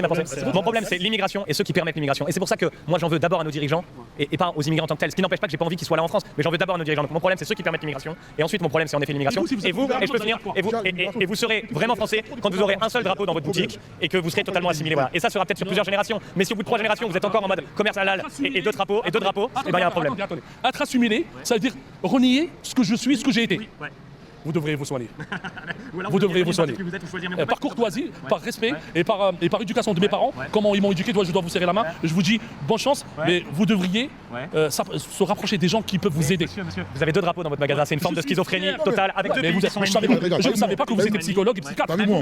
ma pensée. Mon problème, c'est l'immigration et ceux qui permettent l'immigration. Et c'est pour ça que moi, j'en veux d'abord à nos dirigeants et pas aux immigrants en tant que tels. Ce qui n'empêche pas que j'ai pas envie qu'ils soient là en France, mais j'en veux d'abord à nos dirigeants. Donc, mon problème, c'est ceux qui permettent l'immigration. Et ensuite, mon problème, c'est en effet l'immigration. Et vous, et je peux finir. Et vous serez vraiment français quand vous aurez un seul drapeau dans votre boutique et que vous serez totalement assimilé. Voilà. Et ça sera peut-être sur plusieurs générations. Mais si au bout de 3 générations, vous êtes encore en mode commerce halal et deux drapeaux, et ben il y a un problème. Attendez. Être assimilé, ça veut dire renier ce que je suis, ce que j'ai été. Vous devriez vous soigner. Vous devriez vous soigner. Par courtoisie, par respect et par éducation de mes parents, comment ils m'ont éduqué, je dois vous serrer la main. Je vous dis bonne chance, mais vous devriez se rapprocher des gens qui peuvent vous aider. Monsieur, vous avez 2 drapeaux dans votre magasin, c'est une forme de schizophrénie totale avec 2 Mais pays vous qui êtes, sont je ne savais pas que vous étiez psychologue et psychiatre. T'as vu moi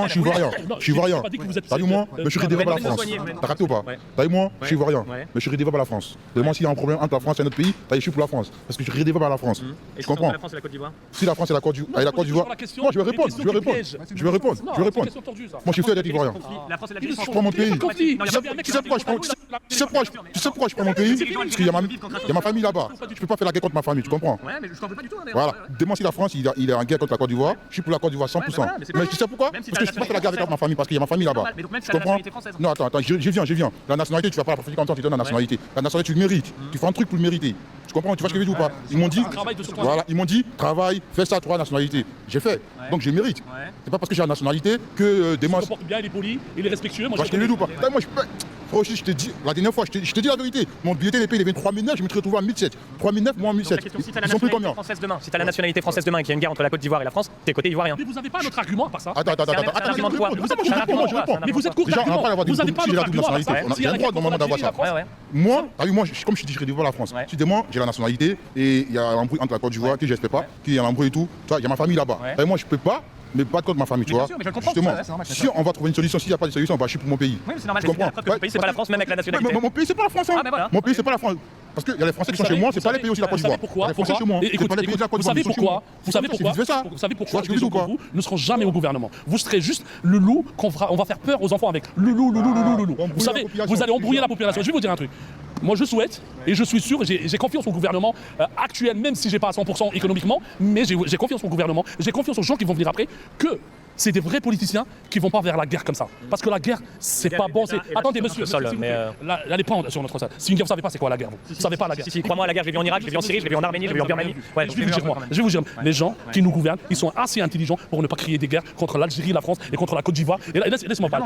je suis ivoirien. Je suis ivoirien. T'as vu moi, mais je suis rédévable à la France. T'as raté ou pas? T'as vu moi, je suis ivoirien, mais je suis rédévable à la France. Moi s'il y a un problème entre la France et un autre pays, je suis pour la France. Parce que je suis rédévable à la France. Tu comprends? La France et la Côte d'Ivoire. Si la France et la Côte d'Ivoire. Moi je vais répondre. Moi je suis fier d'être ivoirien. La France et la Je prends mon pays. Tu sais pourquoi je prends mon pays? Parce qu'il y a ma famille là-bas. Je peux pas faire la guerre contre ma famille, tu comprends? Ouais, mais je t'en veux pas du tout. Voilà. Demain si la France il est en guerre contre la Côte d'Ivoire, je suis pour la Côte d'Ivoire 100%. Mais tu sais pourquoi? Parce que je peux pas faire la guerre avec ma famille parce qu'il y a ma famille là-bas. Tu comprends? Non attends, je viens. La nationalité, tu vas pas la faire quand tu donnes la nationalité. La nationalité, tu le mérites. Tu fais un truc pour le mériter. Tu comprends? Tu vois ce que je veux dire ou pas? Ils m'ont dit travaille, fais ça, 3 nationalités. J'ai fait. Donc je mérite. C'est pas parce que j'ai la nationalité que des Il se porte bien, il est poli, il est respectueux. Moi, je te le dis ou pas? Moi je peux. Frère, je t'ai dit, la dernière fois, je t'ai dit la vérité. Mon billet de paye, il est 3009, je me suis retrouvé à 1007. 3009, moi 1007. Ils sont plus combien? Si t'as la nationalité française demain et qu'il y a une guerre entre la Côte d'Ivoire et la France, t'es côté ivoirien. Mais vous n'avez pas notre argument par ça. Attends. Moi je réponds. Mais vous êtes contre Déjà, on va pas avoir Vous n'avez pas si j'ai la notre double argument nationalité. par ça. J'ai le droit normalement d'avoir ça. Moi, comme je te dis, je rédévale la France. Si demain, j'ai la nationalité et il y a un embrouille entre la Côte d'Ivoire, que j'espère pas, qu'il y a un embrouille et tout, il y a ma famille là-bas. Moi, je peux pas. Mais pas contre ma famille, tu vois. Justement, si on va trouver une solution, s'il n'y a pas de solution, je suis pour mon pays. Oui, mais c'est normal, le pays c'est pas la France, même avec la nationalité. Mon pays c'est pas la France. Mon pays c'est pas la France. Parce qu'il y a les Français qui sont chez moi, c'est pas les pays aussi de la Côte d'Ivoire. Pourquoi? Les Français chez moi. Vous savez pourquoi? Vous savez pourquoi? Des gens comme vous ne seront jamais au gouvernement. Vous serez juste le loup qu'on va faire peur aux enfants avec. Le loup. Vous savez, vous allez embrouiller la population. Je vais vous dire un truc. Moi, je souhaite, et je suis sûr, j'ai confiance au gouvernement actuel, même si j'ai pas à 100% économiquement, mais j'ai confiance au gouvernement, j'ai confiance aux gens qui vont venir après, que c'est des vrais politiciens qui vont pas vers la guerre comme ça. Parce que la guerre, c'est pas bon. Attendez, monsieur, elle est pas sur notre sol. Si vous savez pas c'est quoi la guerre, vous savez pas la guerre. Si, crois-moi, la guerre, je l'ai vu en Irak, je l'ai vu en Syrie, je l'ai vu en Arménie, je l'ai vu en Birmanie. Ouais, je vais vous dire, les gens qui nous gouvernent, ils sont assez intelligents pour ne pas créer des guerres contre l'Algérie, la France et contre la Côte d'Ivoire. Et laisse-moi parler.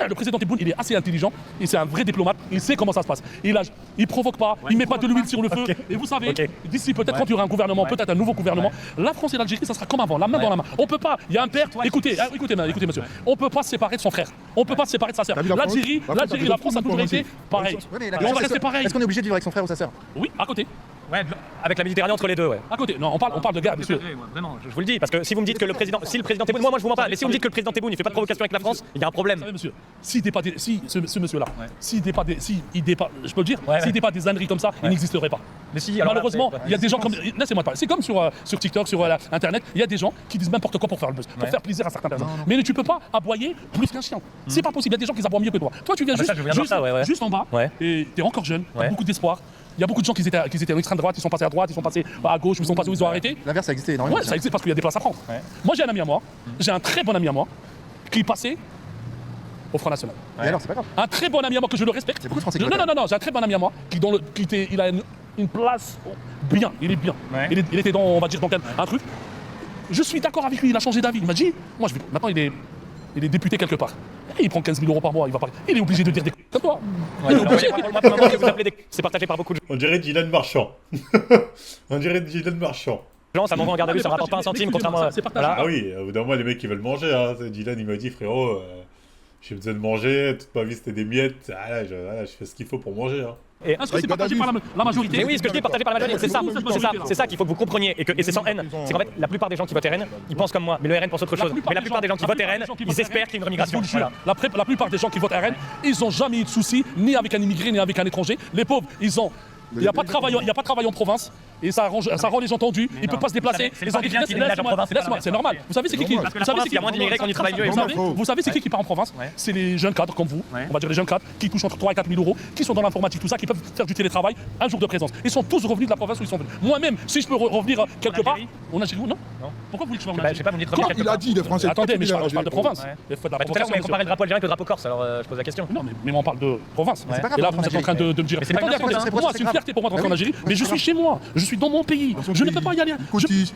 Le président Tebboune, il est assez intelligent, c'est un vrai diplomate, il sait comment ça se passe. Il provoque pas, il met pas de l'huile sur le feu. Et vous savez, d'ici peut-être quand il y aura un gouvernement, peut-être un nouveau gouvernement, la France et l'Algérie, ça sera comme avant, la main dans la main. On peut pas. Il y a un père. Écoutez, écoutez, monsieur. On peut pas se séparer de son frère. On peut pas se séparer de sa sœur. L'Algérie, la France a toujours été pareil. Ouais, mais Et on va rester pareil. Est-ce qu'on est obligé de vivre avec son frère ou sa sœur? Oui, à côté. Ouais, avec la Méditerranée entre les deux, ouais. À côté. Non, on parle de guerre, monsieur. Vraiment, je vous le dis, parce que si vous me dites que le président, si le président Tebboune, moi je vous mens pas, mais si vous me dites que le président Tebboune il fait pas de provocation avec la France, il y a un problème. Vous savez, monsieur, s'il n'était pas ce monsieur-là, s'il n'était pas je peux le dire, Ouais, s'il n'était pas des âneries comme ça, il n'existerait pas. Mais si, alors là, Malheureusement, c'est- il y a des gens comme. Laissez-moi parler. C'est comme sur TikTok, sur Internet, il y a des gens qui disent n'importe quoi pour faire le buzz, pour faire plaisir à certaines personnes. Mais tu peux pas aboyer plus qu'un chien. C'est pas possible. Il y a des gens qui aboient mieux que toi. Toi, tu viens Ah, bah ça, je viens de voir ça, ouais. juste en bas, Ouais. et t'es encore jeune, t'as Ouais. beaucoup d'espoir. Il y a beaucoup de gens qui étaient en extrême droite, ils sont passés à droite, ils sont passés à gauche, ils sont passés où ils ont arrêté. L'inverse, ça existait énormément. Ouais, ça existe parce qu'il y a des places à prendre. Ouais. Moi, j'ai un ami à moi, j'ai un très bon ami à moi, qui passait au Front National. Et alors, c'est pas grave. Un très bon ami à moi que je le respecte. Il y a beaucoup de Français qui Non, votent. non, non, j'ai un très bon ami à moi il a une place bien, il est bien. Ouais. Il était dans, on va dire, dans un truc. Je suis d'accord avec lui, il a changé d'avis. Il m'a dit, maintenant il est député quelque part. Et il prend 15 000 € par mois, il va pas. Il est obligé de dire des comme toi. Ouais, non, moi, pour le moment, vous appelez c'est partagé par beaucoup de On dirait Dylan Marchand. On dirait Dylan Marchand. gens, ça m'envoie en garde à vue, ça rapporte pas un centime, contrairement à. C'est partagé. Voilà. Ah oui, au bout d'un moment, les mecs ils veulent manger. Hein. Dylan il m'a dit, frérot, j'ai besoin de manger, toute ma vie c'était des miettes. Ah là, je fais ce qu'il faut pour manger. Hein. Est-ce que c'est partagé par la majorité? Mais oui, ce que je dis est partagé par la majorité, c'est ça qu'il faut que vous compreniez, et c'est sans haine. C'est qu'en fait, la plupart des gens qui votent RN, ils pensent comme moi, mais le RN pense autre chose. Mais la plupart des gens qui votent RN, ils espèrent qu'il y ait une remigration. Voilà. La plupart des gens qui votent RN, ils n'ont jamais eu de soucis, ni avec un immigré, ni avec un étranger. Les pauvres, il n'y a pas de travail en province, et ça rend les gens tendus, ils ne peuvent pas se déplacer. c'est les Parisiens qui déménagent en province, Laisse-moi, c'est normal. Vous savez c'est qui Parce que la province, il y a moins d'immigrés qu'on y travaille mieux. Vous savez c'est qui part en province? C'est les jeunes cadres comme vous, on va dire les jeunes cadres, qui touchent entre 3 et 4 000 €, qui sont dans l'informatique, tout ça, qui peuvent faire du télétravail, un jour de présence. Ils sont tous revenus de la province où ils sont venus. Moi-même, si je peux revenir quelque part, on a chez vous, non? Pourquoi vous voulez que je Je sais pas, vous me dites revenir quelque Il a part. dit, il est français. Attendez, mais je parle de province. Ouais. Faites de la Tout à l'heure, vous provocation, m'avez comparé le drapeau algérien avec le drapeau corse, alors je pose la question. non, mais on parle de province. C'est pas grave, Et là, on vous êtes en train de me dire. c'est pas Attendez, grave, attendez, c'est pour moi, c'est une fierté pour moi de rentrer en Algérie, mais je suis chez moi, je suis dans mon pays. Je ne peux pas y aller.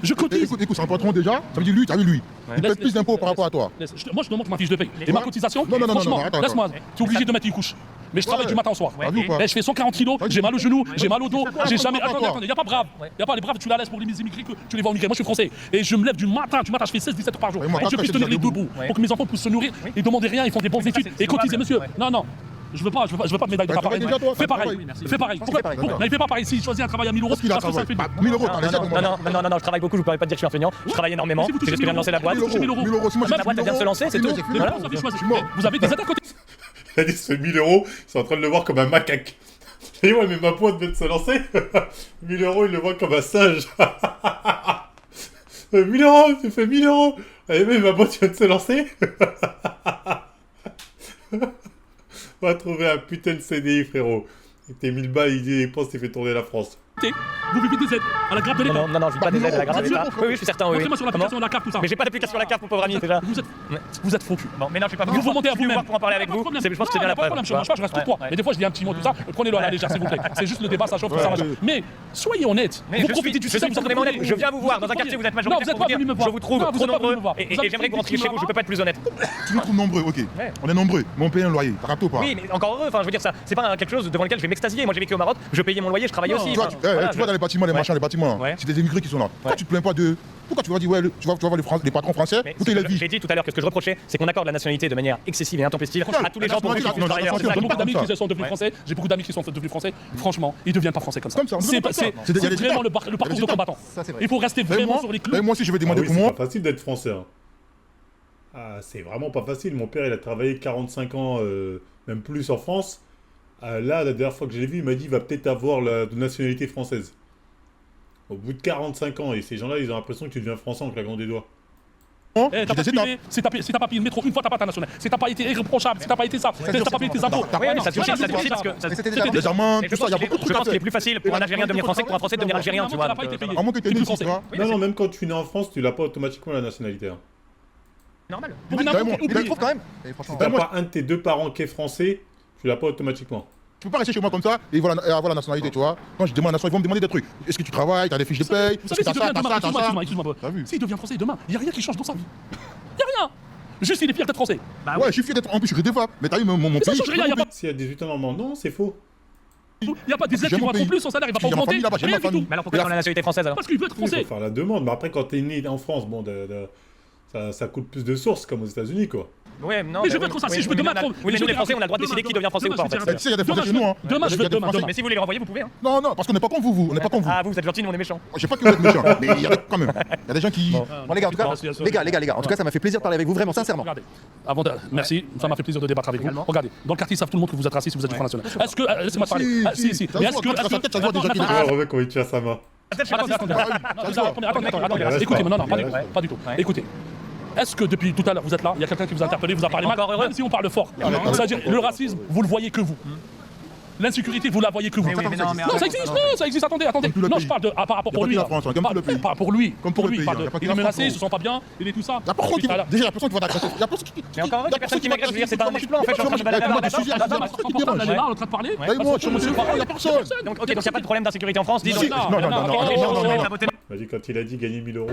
Je cotise. Écoute, c'est un patron déjà. Ça veut dire lui, t'as vu lui. Il paie plus d'impôts par rapport à toi. Moi, je te montre ma fiche de paye. Et ma cotisation, Non, franchement, attends. laisse-moi. Tu es obligé de mettre une couche. Mais je travaille du matin au soir. T'as vu ou pas? Et je fais 140 kilos, j'ai mal au genou, j'ai mal au dos, j'ai jamais. Attends, Attendez, y a pas brave. Y a pas les braves, tu la laisses pour les immigrés que tu les vois en immigrés. Moi, je suis français. Et je me lève du matin, je fais 16-17 heures par jour. Ouais, moi, Et je après, puisse c'est tenir les déjà deux bouts. Ouais. Pour que mes enfants puissent se nourrir et demander rien, ils font des bonnes études. Et cotiser, monsieur. Non. Je veux pas de médaille de Bah, pareil. déjà, toi, Fais pareil. travaille. Fais pareil. Pourquoi il fait pas pareil. S'il choisit un travail à 1000 €, Parce qu'il a parce que ça travaillé. fait 1000 €, t'as déjà Non, je travaille beaucoup, je vous permets pas de dire que je suis un feignant. Je travaille énormément. Si vous C'est juste que je viens de lancer la boîte. 1000 €. 1000 €. 1000 €. Si moi j'ai La boîte elle vient de se lancer, c'est 1000 tout. €. Voilà, Voilà. vous avez des aides à côté. Il a dit, ce 1000 €, ils sont en train de le voir comme un macaque. Il dit, ouais, mais ma boîte vient de se lancer. 1000 €, il le voit comme un singe. 1000 €, tu fais 1000 €. Eh, mais ma boîte vient de se lancer. On va trouver un putain de CDI, frérot. Et tes 1000 balles, il pense qu'il fait tourner la France. Vous vivez des aides à la grappe de l'État. Non, je vis pas des aides à la grâce de l'État. Oui, je suis certain, oui. Montrez-moi sur Comment l'application la carte, tout ça. Mais j'ai pas d'application à la carte, mon pauvre ami, déjà. Vous êtes faux cul. Bon, mais non, je suis pas Vous vous montez à vous-même. pour en parler avec vous. Je pense que c'est bien la preuve. Je reste pour toi. Ouais. Mais des fois, je dis un petit mot, tout ça. Prenez-le à la légère, s'il vous plaît. C'est juste le débat, ça chauffe, tout ça. machin. Mais soyez honnête. Mais Vous je profitez du suis système. profondément honnête. Je viens vous voir dans un quartier où vous êtes Non, majoritaire vous êtes pour pas vous venu me dire voir. je vous trouve Non, vous trop êtes pas venu nombreux me voir. et Vous avez j'aimerais que vous rentriez dit chez vous. Je peux pas être plus honnête. Tu nous trouves nombreux, ok. Ouais. On est nombreux, mais on paye un loyer. T'as capté ou pas? Oui, mais encore heureux. Enfin, je veux dire ça. C'est pas quelque chose devant lequel je vais m'extasier. Moi, j'ai vécu au Maroc. Je payais mon loyer. Je travaillais Non, aussi. Tu vois, Enfin, tu voilà, tu vois dans les bâtiments, les Ouais. machins, les bâtiments, Ouais. c'est des immigrés qui sont là. Pourquoi tu te plains pas d'eux? Pourquoi tu vas dire, ouais, tu vas voir les patrons français, Mais où t'es la vie? j'ai dit tout à l'heure que ce que je reprochais, c'est qu'on accorde la nationalité de manière excessive et intempestive à tous les gens pour qui Non, sont travailleurs. non, C'est ça J'ai qui beaucoup d'amis comme ça. qui sont devenus français. J'ai beaucoup d'amis qui sont devenus français. Franchement, ils deviennent pas français comme ça. Comme ça, on C'est devient pas ça. c'est Il y a des vraiment étapes. le parcours Il y a de des combattant. Ça, c'est vrai. Il faut rester Et vraiment moi, sur les et clous. moi aussi, je vais Ah demander oui, pour c'est moi. pas facile d'être français. Hein. Ah, c'est vraiment pas facile. Mon père, il a travaillé 45 ans, même plus en France. Là, la dernière fois que je l'ai vu, il m'a dit il va peut-être avoir la nationalité française. Au bout de 45 ans, et ces gens-là, ils ont l'impression que tu deviens français en claquant des doigts. Eh, J'ai t'as pas des étapes. payé, si t'as pas payé le métro une fois, t'as pas ta nationalité. Si t'as pas été irréprochable, si t'as pas été ça, si t'as pas payé tes impôts. Oui, mais ça durcit parce que Mais c'était déjà. Les amendes, Mais tout ça, il y a beaucoup de je trucs à pense qu'il est faire. plus facile pour un Algérien de devenir français que pour un Français de devenir Algérien, tu vois. n'a pas été payé. À moins que tu aies T'es une plus tu français. vois. Non, même quand tu es né en France, tu l'as pas automatiquement la nationalité. Hein. Normal. Pour une Vraiment, impôt, Je le oubliez. trouve quand même. Et franchement, Si t'as moi, pas un de tes deux parents qui est français, tu l'as pas automatiquement. Tu peux pas rester chez moi comme ça et avoir la nationalité, tu vois. Quand je demande la nationalité, ils vont me demander des trucs. Est-ce que tu travailles, t'as des fiches de paye, Vous est-ce savez, que s'il t'as devient ça, t'as demain, ça, t'as ça. excuse-moi, T'as vu? s'il devient français demain, il n'y a rien qui change dans sa vie. Il n'y a rien. Juste, il est fier d'être français. Ouais, je suis fier d'être. En plus, je suis redevable. Mais t'as vu mon Ça pays. change rien, il n'y a pas. S'il y a 18 ans normalement, non, c'est faux. Il n'y a pas des aides J'ai qui vont mon être en pays. plus, son salaire il va pas J'ai ma augmenter. famille là-bas, j'ai Rien ma du tout. famille. Mais alors pourquoi tu as la nationalité française alors Parce qu'il veut être Oui, il français. faut faire la demande. Mais après, quand t'es né en France, bon, Ça coûte plus de sources, comme aux États-Unis, quoi. Ouais, non. Mais je veux être raciste, je veux demain. Oui, mais nous, les Français, on a le droit de décider qui devient français ou pas, en fait. Tu sais, il y a des Français chez nous, hein. Demain, je veux demain. Mais si vous voulez les renvoyer, vous pouvez. Hein. Non, parce qu'on n'est pas comme vous, on n'est pas comme vous. Ah, vous êtes gentil, nous on est méchants. Je sais pas que vous êtes méchants, mais il y a quand même. Il y a des gens qui. Bon les gars, en tout cas, les gars, en tout cas, ça m'a fait plaisir de parler avec vous, vraiment, sincèrement. Regardez, merci, ça m'a fait plaisir de débattre avec vous. Regardez, dans le quartier, ils savent tout le monde que vous êtes raciste, vous êtes du Front National. Est-ce que, laissez-moi parler. Si. Mais est-ce que. Quand il tient sa main. Attendez, écoutez, non, pas du tout. Écoutez. Est-ce que depuis tout à l'heure, vous êtes là, il y a quelqu'un qui vous a interpellé, vous a parlé mal, même si on parle fort. C'est-à-dire, le racisme, vous le voyez que vous. L'insécurité, vous la voyez que vous. Non, ça existe, attendez. Non, je parle de par rapport pour lui. Pas pour lui. Comme pour le pays. Il est menacé, il se sent pas bien, il est tout ça. Déjà, la personne qui va t'agresser. Mais encore heureux, il y a personne qui m'agresse, je veux dire, c'est pas un exploit en fait, je suis en train de balader Elle est là, en train de parler. Moi, il y a personne. Donc, ok, donc il n'y a pas de problème d'insécurité en France, disons. Non. Vas-y, quand il a dit gagner 1000 euros.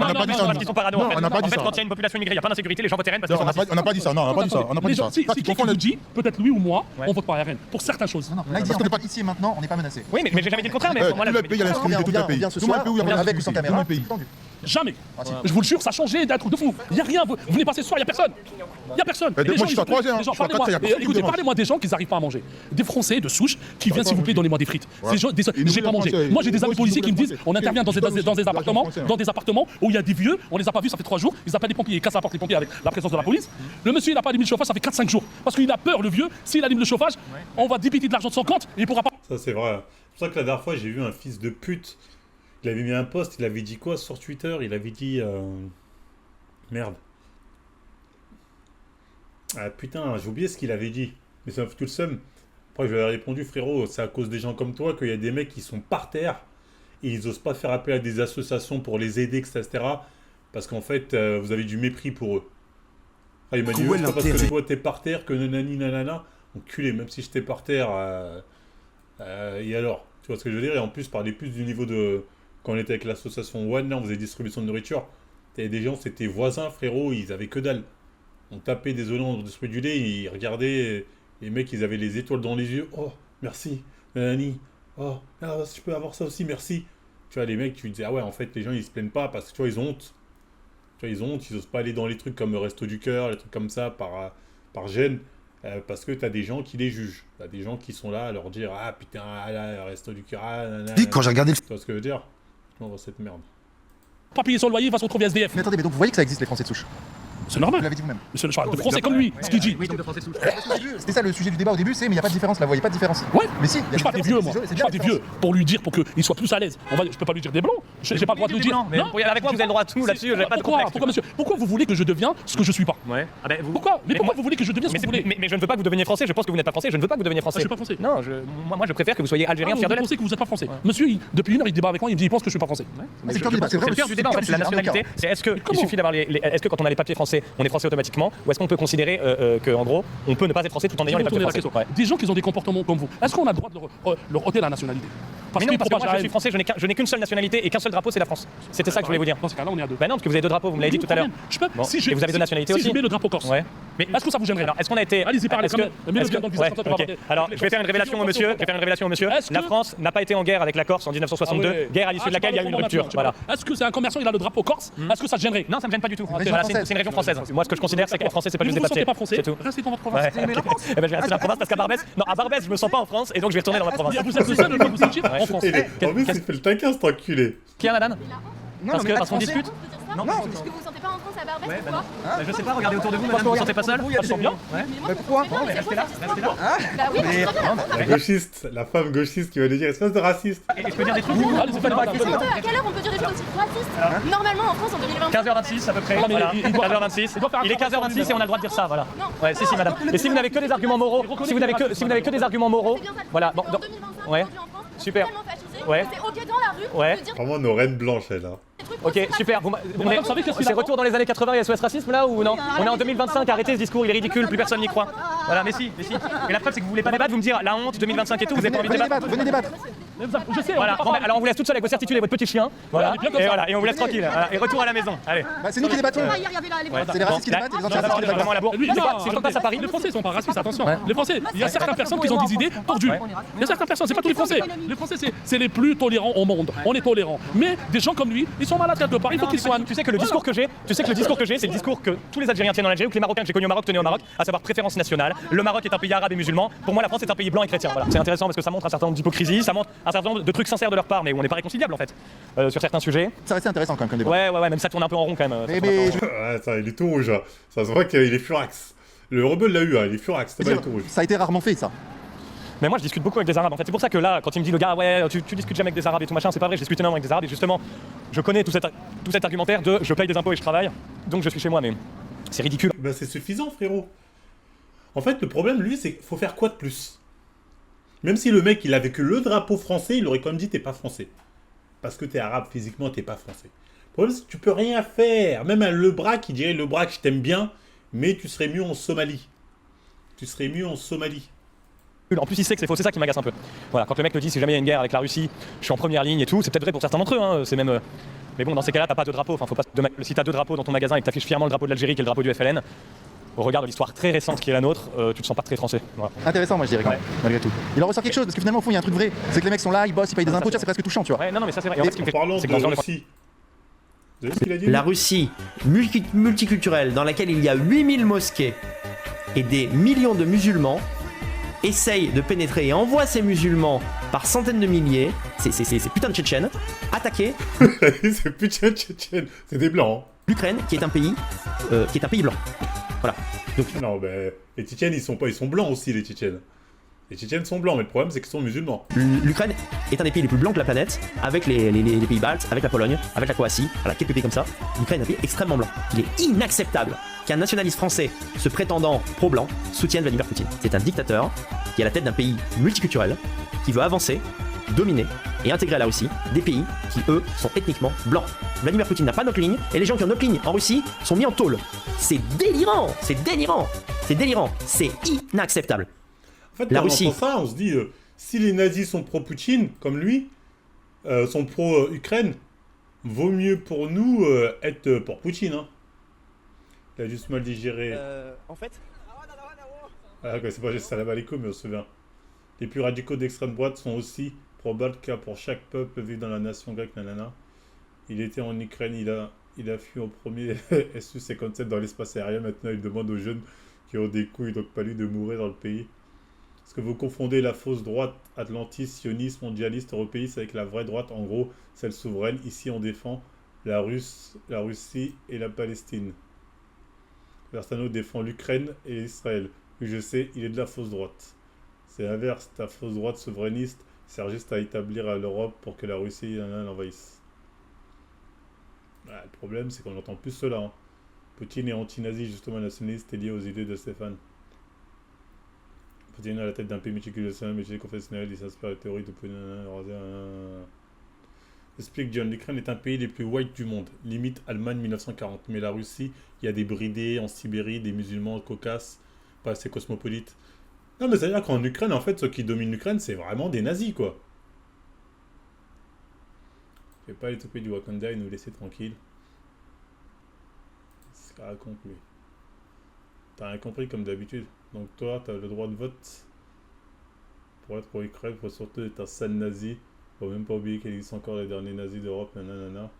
On n'a pas dit ça. Parce qu'ils sont parano en fait. On n'a pas dit En fait, ça. quand il y a une population immigrée, il n'y a pas d'insécurité, les gens votent RN parce qu'ils sont racistes. On n'a pas dit ça, non, on n'a pas dit ça. On n'a pas dit ça. Si quelqu'un vous dit, peut-être lui ou moi, on vote pas RN. Pour certaines choses. Là, il dit, on n'est pas ici et maintenant, on n'est pas menacé. Oui, mais j'ai jamais dit le contraire, mais pour moi, Tous les pays, il y a l'insécurité, tous les pays. Viens ce Tous les soir, pays où il y a avec ou sans caméra. tous les pays. Jamais. Je vous le jure, ça a changé d'un truc de fou. Il n'y a rien. Vous venez passer ce soir, il n'y a personne. Il n'y a personne. Moi, je suis à 3 heures. Écoutez, parlez-moi des gens qui n'arrivent pas à manger. Des Français de souche qui viennent, s'il vous plaît, donnez-moi des frites. J'ai pas mangé. Moi, j'ai des amis policiers qui me disent on intervient dans des appartements où il y a des vieux, on les a pas vus, ça fait 3 jours. Ils appellent les pompiers, ils cassent la porte, les pompiers avec la présence de la police. Le monsieur, il n'a pas allumé le chauffage, ça fait 4-5 jours. Parce qu'il a peur, le vieux. S'il allume le chauffage, on va débiter de l'argent de son compte et il pourra pas. Ça, c'est vrai. C'est pour ça que la dernière fois, j'ai vu un fils de pute. Il avait mis un post, il avait dit quoi sur Twitter? Il avait dit. Merde. Ah putain, j'ai oublié ce qu'il avait dit. Mais ça m'a foutu le seum. Après, je lui ai répondu, frérot, c'est à cause des gens comme toi qu'il y a des mecs qui sont par terre et ils osent pas faire appel à des associations pour les aider, etc. Parce qu'en fait, vous avez du mépris pour eux. Ah, il m'a dit, c'est pas parce que toi t'es par terre que nanani nanana. Enculé, même si j'étais par terre. Et alors? Tu vois ce que je veux dire? Et en plus, parler plus du niveau de. Quand on était avec l'association One, là, on faisait distribution de nourriture. T'avais des gens, c'était voisins, frérot, ils avaient que dalle. On tapait des œufs, on distribuait du lait, ils regardaient, les mecs, ils avaient les étoiles dans les yeux. Oh, merci, nanani. Oh, je peux avoir ça aussi, merci. Tu vois, les mecs, tu disais, ah ouais, en fait, les gens, ils se plaignent pas parce que, tu vois, ils ont honte. Tu vois, ils ont honte, ils osent pas aller dans les trucs comme le Resto du Cœur, les trucs comme ça, par gêne. Parce que t'as des gens qui les jugent. T'as des gens qui sont là à leur dire, ah putain, là, le Resto du Cœur, nanana. Quand j'ai regardé le. Tu vois ce que je veux dire? On voit cette merde. Pas payer son loyer, il va se retrouver SDF. Mais attendez, mais donc vous voyez que ça existe les Français de souche. C'est normal. Vous l'avez dit vous-même. Monsieur, je parle de Français comme lui, ce qu'il dit. C'était ça le sujet du débat au début, c'est mais il n'y a pas de différence là, vous voyez pas de différence. Ouais. Mais si, Je parle des vieux, moi. Je parle des vieux pour lui dire, pour qu'il soit plus à l'aise. Je peux pas lui dire des blancs. J'ai pas le droit de lui dire. Mais avec moi, vous avez le droit à tout là-dessus, j'ai pas de complexe. Pourquoi, monsieur? Pourquoi vous voulez que je devienne ce que je suis pas? Ouais. Pourquoi? Mais pourquoi vous voulez que je devienne ce que vous voulez? Mais je ne veux pas que vous deveniez français, je pense que vous n'êtes pas français, je ne veux pas que vous deveniez français. Je suis pas français. Non, moi je préfère que vous soyez algérien fier de l'être. Vous pensez que vous êtes pas français? Monsieur, depuis une heure, il débat avec moi, il me dit il pense que je suis pas français. C'est le cœur du débat en fait, c'est la nationalité. C'est est-ce qu'il suffit d'avoir est-ce que quand on a les papiers français, on est français automatiquement, ou est-ce qu'on peut considérer que en gros, on peut ne pas être français tout en ayant les papiers français? Des gens qui ont des comportements comme vous, est-ce qu'on a le droit de leur ôter la nationalité? Parce que moi je suis français, je n'ai qu'une seule nationalité et qu'un seul drapeau, c'est la France. C'était ça que je voulais vous dire. Dans ce cas-là, on est à deux. Bah non, parce que vous avez deux drapeaux, vous me l'avez dit tout à l'heure. Et vous avez deux nationalités aussi. Si je mets le drapeau corse. Ouais. Mais est-ce que ça vous gênerait? Alors, est-ce qu'on a été. Allez-y, parlez. Alors, je vais faire une révélation au monsieur. La France n'a pas été en guerre avec la Corse en 1962, guerre à l'issue de laquelle il y a eu une rupture. Voilà. Est-ce que c'est un commerçant, il a le drapeau corse? Est-ce que ça te gênerait? Non, ça me gêne pas du tout. C'est une région française. Moi, ce que je considère, c'est qu'être français, c'est pas juste des papiers. Pas français. Restez dans votre province. Eh ben, je vais rester dans la province parce qu'à Barbès, à Barbès, je me sens pas en France et donc je vais retourner dans ma province. Vous êtes le seul à vous sentir en France. En plus, il fait le taquin, cet enculé. Qui a Madame? Parce qu'on discute? Non, est-ce que vous vous sentez pas en France à Barbès? Ouais, bah je sais pas, regardez autour de vous, madame, vous vous sentez pas seul? Ils sont bien. Mais pourquoi? Restez là. Bah oui, mais La gauchiste, la femme gauchiste qui va lui dire espèce de raciste. Et je peux dire des trucs? Allez, c'est pas à quelle heure on peut dire des trucs aussi racistes? Normalement en France en 2020. 15h26 à peu près. Voilà. 15h26. Il est 15h26 et on a le droit de dire ça, voilà. Ouais, si madame. Et si vous n'avez que des arguments moraux, si vous n'avez que des arguments moraux, voilà. Bon, en 2025, ouais. aujourd'hui en France, Super. tellement fascisé, Ouais. c'est ok dans la rue Ouais. de dire Vraiment nos reines blanches, elle, là. des trucs Ok, aussi super. C'est retour dans les années 80 et SOS racisme là ou non? On est en 2025, arrêtez ce discours, il est ridicule, plus personne n'y croit. Voilà, mais si. Et la preuve, c'est que vous voulez pas débattre, vous me dire la honte 2025 et tout, vous avez pas envie de débattre. Venez débattre. Je sais, Voilà, bon, alors on vous laisse toute seule avec vos certitudes et votre petit chien. Voilà, et on vous laisse tranquille. Voilà, et retour à la maison. Allez. Bah, c'est nous qui débattons. Hier, il y avait les C'est les racistes qui débattent et les antirracistes qui débattent. Vraiment la bourre. Lui, Si je passe à Paris, les Français sont pas racistes, attention. Les Français, il y a certaines personnes qui ont des idées tordues. Il y a certaines personnes, c'est pas tous les Français. Les Français, c'est les plus tolérants au monde. On est tolérants. Mais des gens comme lui, ils sont malades quelque part. Il faut qu'ils soignent. Tu sais que le discours que j'ai, c'est le discours que tous les Algériens tiennent en Algérie ou que les Marocains que j'ai connus au Maroc tenaient au Maroc, à savoir préférence nationale. Le Maroc est un pays arabe et musulman. Pour moi, la France est un pays blanc et chrétien. Voilà. C'est intéressant parce que ça montre un certain nombre d'hypocrisie, ça montre un certain nombre de trucs sincères de leur part, mais où on n'est pas réconciliable en fait sur certains sujets. Ça reste intéressant quand même comme débat. Ouais, même ça tourne un peu en rond quand même. Ouais, ça, il est tout rouge. Hein. Ça se voit qu'il est furax. Le rebelle l'a eu, hein, il est furax, c'est pas du tout rouge. Ça a été rarement fait ça. Mais moi je discute beaucoup avec des Arabes en fait. C'est pour ça que là, quand il me dit le gars, ouais, tu discutes jamais avec des Arabes et tout machin, c'est pas vrai, je discute énormément avec des Arabes et justement, je connais tout cet argumentaire de je paye des impôts et je travaille, donc je suis chez moi, mais c'est ridicule. Bah, c'est suffisant, frérot. En fait, le problème, lui, c'est qu'il faut faire quoi de plus? Même si le mec, il avait que le drapeau français, il aurait quand même dit t'es pas français. Parce que t'es arabe, physiquement, t'es pas français. Le problème, c'est que tu peux rien faire. Même un Le Braque, il dirait Le Braque, je t'aime bien, mais tu serais mieux en Somalie. En plus, il sait que c'est faux, c'est ça qui m'agace un peu. Voilà, quand le mec te dit si jamais il y a une guerre avec la Russie, je suis en première ligne et tout, c'est peut-être vrai pour certains d'entre eux, hein, c'est même. Mais bon, dans ces cas-là, t'as pas de drapeau. Enfin, faut pas. Si t'as deux drapeaux dans ton magasin et que t'affiches fièrement le drapeau de l'Algérie qui est le drapeau du FLN, au regard de l'histoire très récente qui est la nôtre, tu te sens pas très français. Voilà. Intéressant, moi je dirais quand même, malgré tout. Il en ressort quelque chose parce que finalement, au fond, il y a un truc vrai. C'est que les mecs sont là, ils bossent, ils payent des impôts, c'est presque touchant, tu vois. Ouais, non, mais ça c'est vrai. Et en fait, ce qui me fait Parlons c'est de que dans la ce genre Russie. Vous avez ce qu'il a dit? La Russie multiculturelle, dans laquelle il y a 8000 mosquées et des millions de musulmans, essaye de pénétrer et envoie ces musulmans par centaines de milliers, ces putains de Tchétchènes, attaquer C'est putain de Tchétchène, c'est des blancs. Hein. l'Ukraine, qui est un pays blanc. Voilà. Donc, Non, mais les Tchétchènes, ils sont blancs aussi, les Tchétchènes. Les Tchétchènes sont blancs, mais le problème, c'est qu'ils sont musulmans. l'Ukraine est un des pays les plus blancs de la planète, avec les pays baltes, avec la Pologne, avec la Croatie, voilà, quelques pays comme ça. L'Ukraine est un pays extrêmement blanc. Il est inacceptable qu'un nationaliste français se prétendant pro-blanc soutienne Vladimir Poutine. C'est un dictateur qui est à la tête d'un pays multiculturel, qui veut avancer, dominer et intégrer la Russie des pays qui, eux, sont ethniquement blancs. Vladimir Poutine n'a pas notre ligne, et les gens qui ont notre ligne en Russie sont mis en tôle. C'est délirant, c'est inacceptable. En fait, La quand on Russie. entend ça, on se dit, si les nazis sont pro-Poutine, comme lui, sont pro-Ukraine, vaut mieux pour nous être pour Poutine. Hein. Il a juste mal digéré. En fait... Ah, ok, c'est pas juste salam alaikum, mais on se souvient. Les plus radicaux d'extrême droite sont aussi probables car pour chaque peuple vivant dans la nation grecque, nanana. Il était en Ukraine, il a fui au premier Su-57 dans l'espace aérien. Maintenant, il demande aux jeunes qui ont des couilles, donc pas lui, de mourir dans le pays. Est-ce que vous confondez la fausse droite atlantiste, sioniste, mondialiste, européiste avec la vraie droite, en gros, celle souveraine? Ici, on défend la Russie et la Palestine. Versano défend l'Ukraine et Israël. Oui, je sais, il est de la fausse droite. C'est l'inverse, ta fausse droite souverainiste sert juste à établir l'Europe pour que la Russie l'envahisse. Ah, le problème, c'est qu'on n'entend plus cela. Hein. Poutine est anti-nazi, justement nationaliste, est lié aux idées de Stéphane. Poutine à la tête d'un pays multiculturel, confessionnel, il s'inspire de la théorie de Poutine. Explique John, l'Ukraine est un pays les plus white du monde, limite Allemagne 1940. Mais la Russie, il y a des bridés en Sibérie, des musulmans caucasses, pas assez cosmopolites. Non, mais c'est-à-dire qu'en Ukraine, en fait, ceux qui dominent l'Ukraine, c'est vraiment des nazis, quoi. Fais pas les toupets du Wakanda et nous laisser tranquilles. C'est ce qu'il raconte, lui. T'as rien compris, comme d'habitude. Donc toi, t'as le droit de vote. Pour être pour Ukraine, faut surtout être un sale nazi. Faut même pas oublier qu'il existe encore les derniers nazis d'Europe, nanana.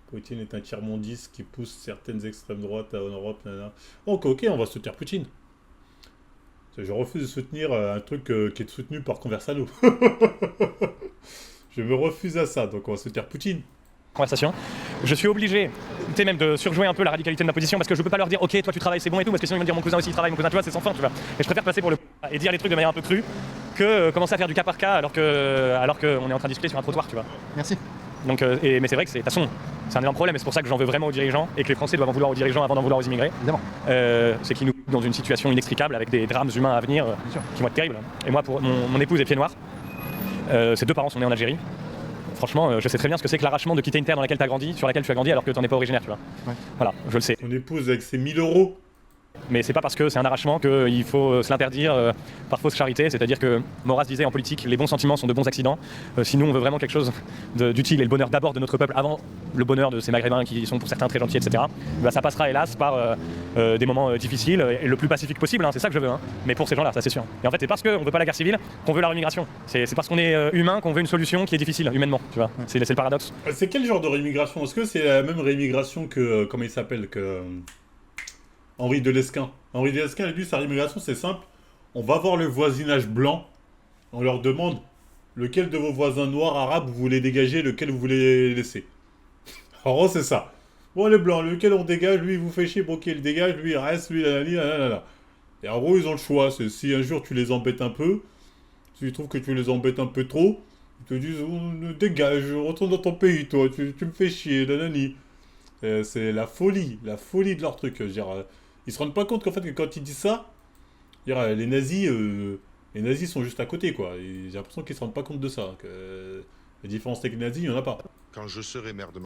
Poutine est un tiers-mondiste qui pousse certaines extrêmes droites en Europe, nanana. Donc ok, on va soutenir Poutine. Je refuse de soutenir un truc qui est soutenu par Conversano. Je me refuse à ça, donc on va soutenir Poutine. Conversation. Je suis obligé, tu sais, même de surjouer un peu la radicalité de ma position parce que je peux pas leur dire ok, toi tu travailles, c'est bon et tout, parce que sinon ils vont me dire mon cousin aussi il travaille, mon cousin, tu vois, c'est sans fin, tu vois. Et je préfère passer pour le et dire les trucs de manière un peu crue que commencer à faire du cas par cas alors que on est en train de discuter sur un trottoir, tu vois. Merci. Donc, mais c'est vrai que c'est, de toute façon, c'est un énorme problème et c'est pour ça que j'en veux vraiment aux dirigeants et que les Français doivent en vouloir aux dirigeants avant d'en vouloir aux immigrés. Évidemment. C'est qu'ils nous dans une situation inextricable avec des drames humains à venir qui vont être terribles. Et moi, pour mon épouse est pied noir. Ses deux parents sont nés en Algérie. Franchement, je sais très bien ce que c'est que l'arrachement de quitter une terre dans laquelle tu as grandi, sur laquelle tu as grandi alors que tu n'en es pas originaire, tu vois. Ouais. Voilà, je le sais. Ton épouse avec ses 1000 euros. Mais c'est pas parce que c'est un arrachement qu'il faut se l'interdire par fausse charité. C'est-à-dire que Maurras disait en politique, les bons sentiments sont de bons accidents. Si nous on veut vraiment quelque chose d'utile et le bonheur d'abord de notre peuple avant le bonheur de ces Maghrébins qui sont pour certains très gentils, etc. Bah, ça passera hélas par des moments difficiles et le plus pacifique possible. Hein, c'est ça que je veux. Hein. Mais pour ces gens-là, ça c'est sûr. Et en fait, c'est parce qu'on veut pas la guerre civile qu'on veut la rémigration. C'est parce qu'on est humain qu'on veut une solution qui est difficile humainement. Tu vois. C'est le paradoxe. C'est quel genre de rémigration? Est-ce que c'est la même rémigration que comment il s'appelle que Henri de Lesquen? Henri de Lesquen, lui, sa rémigration, c'est simple. On va voir le voisinage blanc. On leur demande lequel de vos voisins noirs, arabes, vous voulez dégager, lequel vous voulez laisser. En gros, c'est ça. Bon, les blancs, lequel on dégage, lui, il vous fait chier, bon, ok, il dégage, lui, il reste, lui, là. Et en gros, ils ont le choix. C'est si un jour tu les embêtes un peu, si tu trouves que tu les embêtes un peu trop, ils te disent, dégage, retourne dans ton pays, toi, tu me fais chier, nanani. C'est la folie de leur truc. Je veux dire, ils se rendent pas compte qu'en fait, que quand ils disent ça, je veux dire, les nazis sont juste à côté, quoi. Et j'ai l'impression qu'ils se rendent pas compte de ça. Que la différence avec les nazis, il y en a pas. Quand je serai maire de...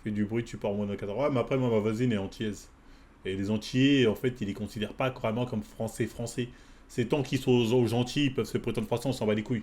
Fais du bruit, tu pars moins d'un cadre. Ouais, mais après, moi, ma voisine est antillaise. Et les Antillais, en fait, ils les considèrent pas vraiment comme français. C'est tant qu'ils sont aux gentils, ils peuvent se prétendre français, on s'en bat les couilles.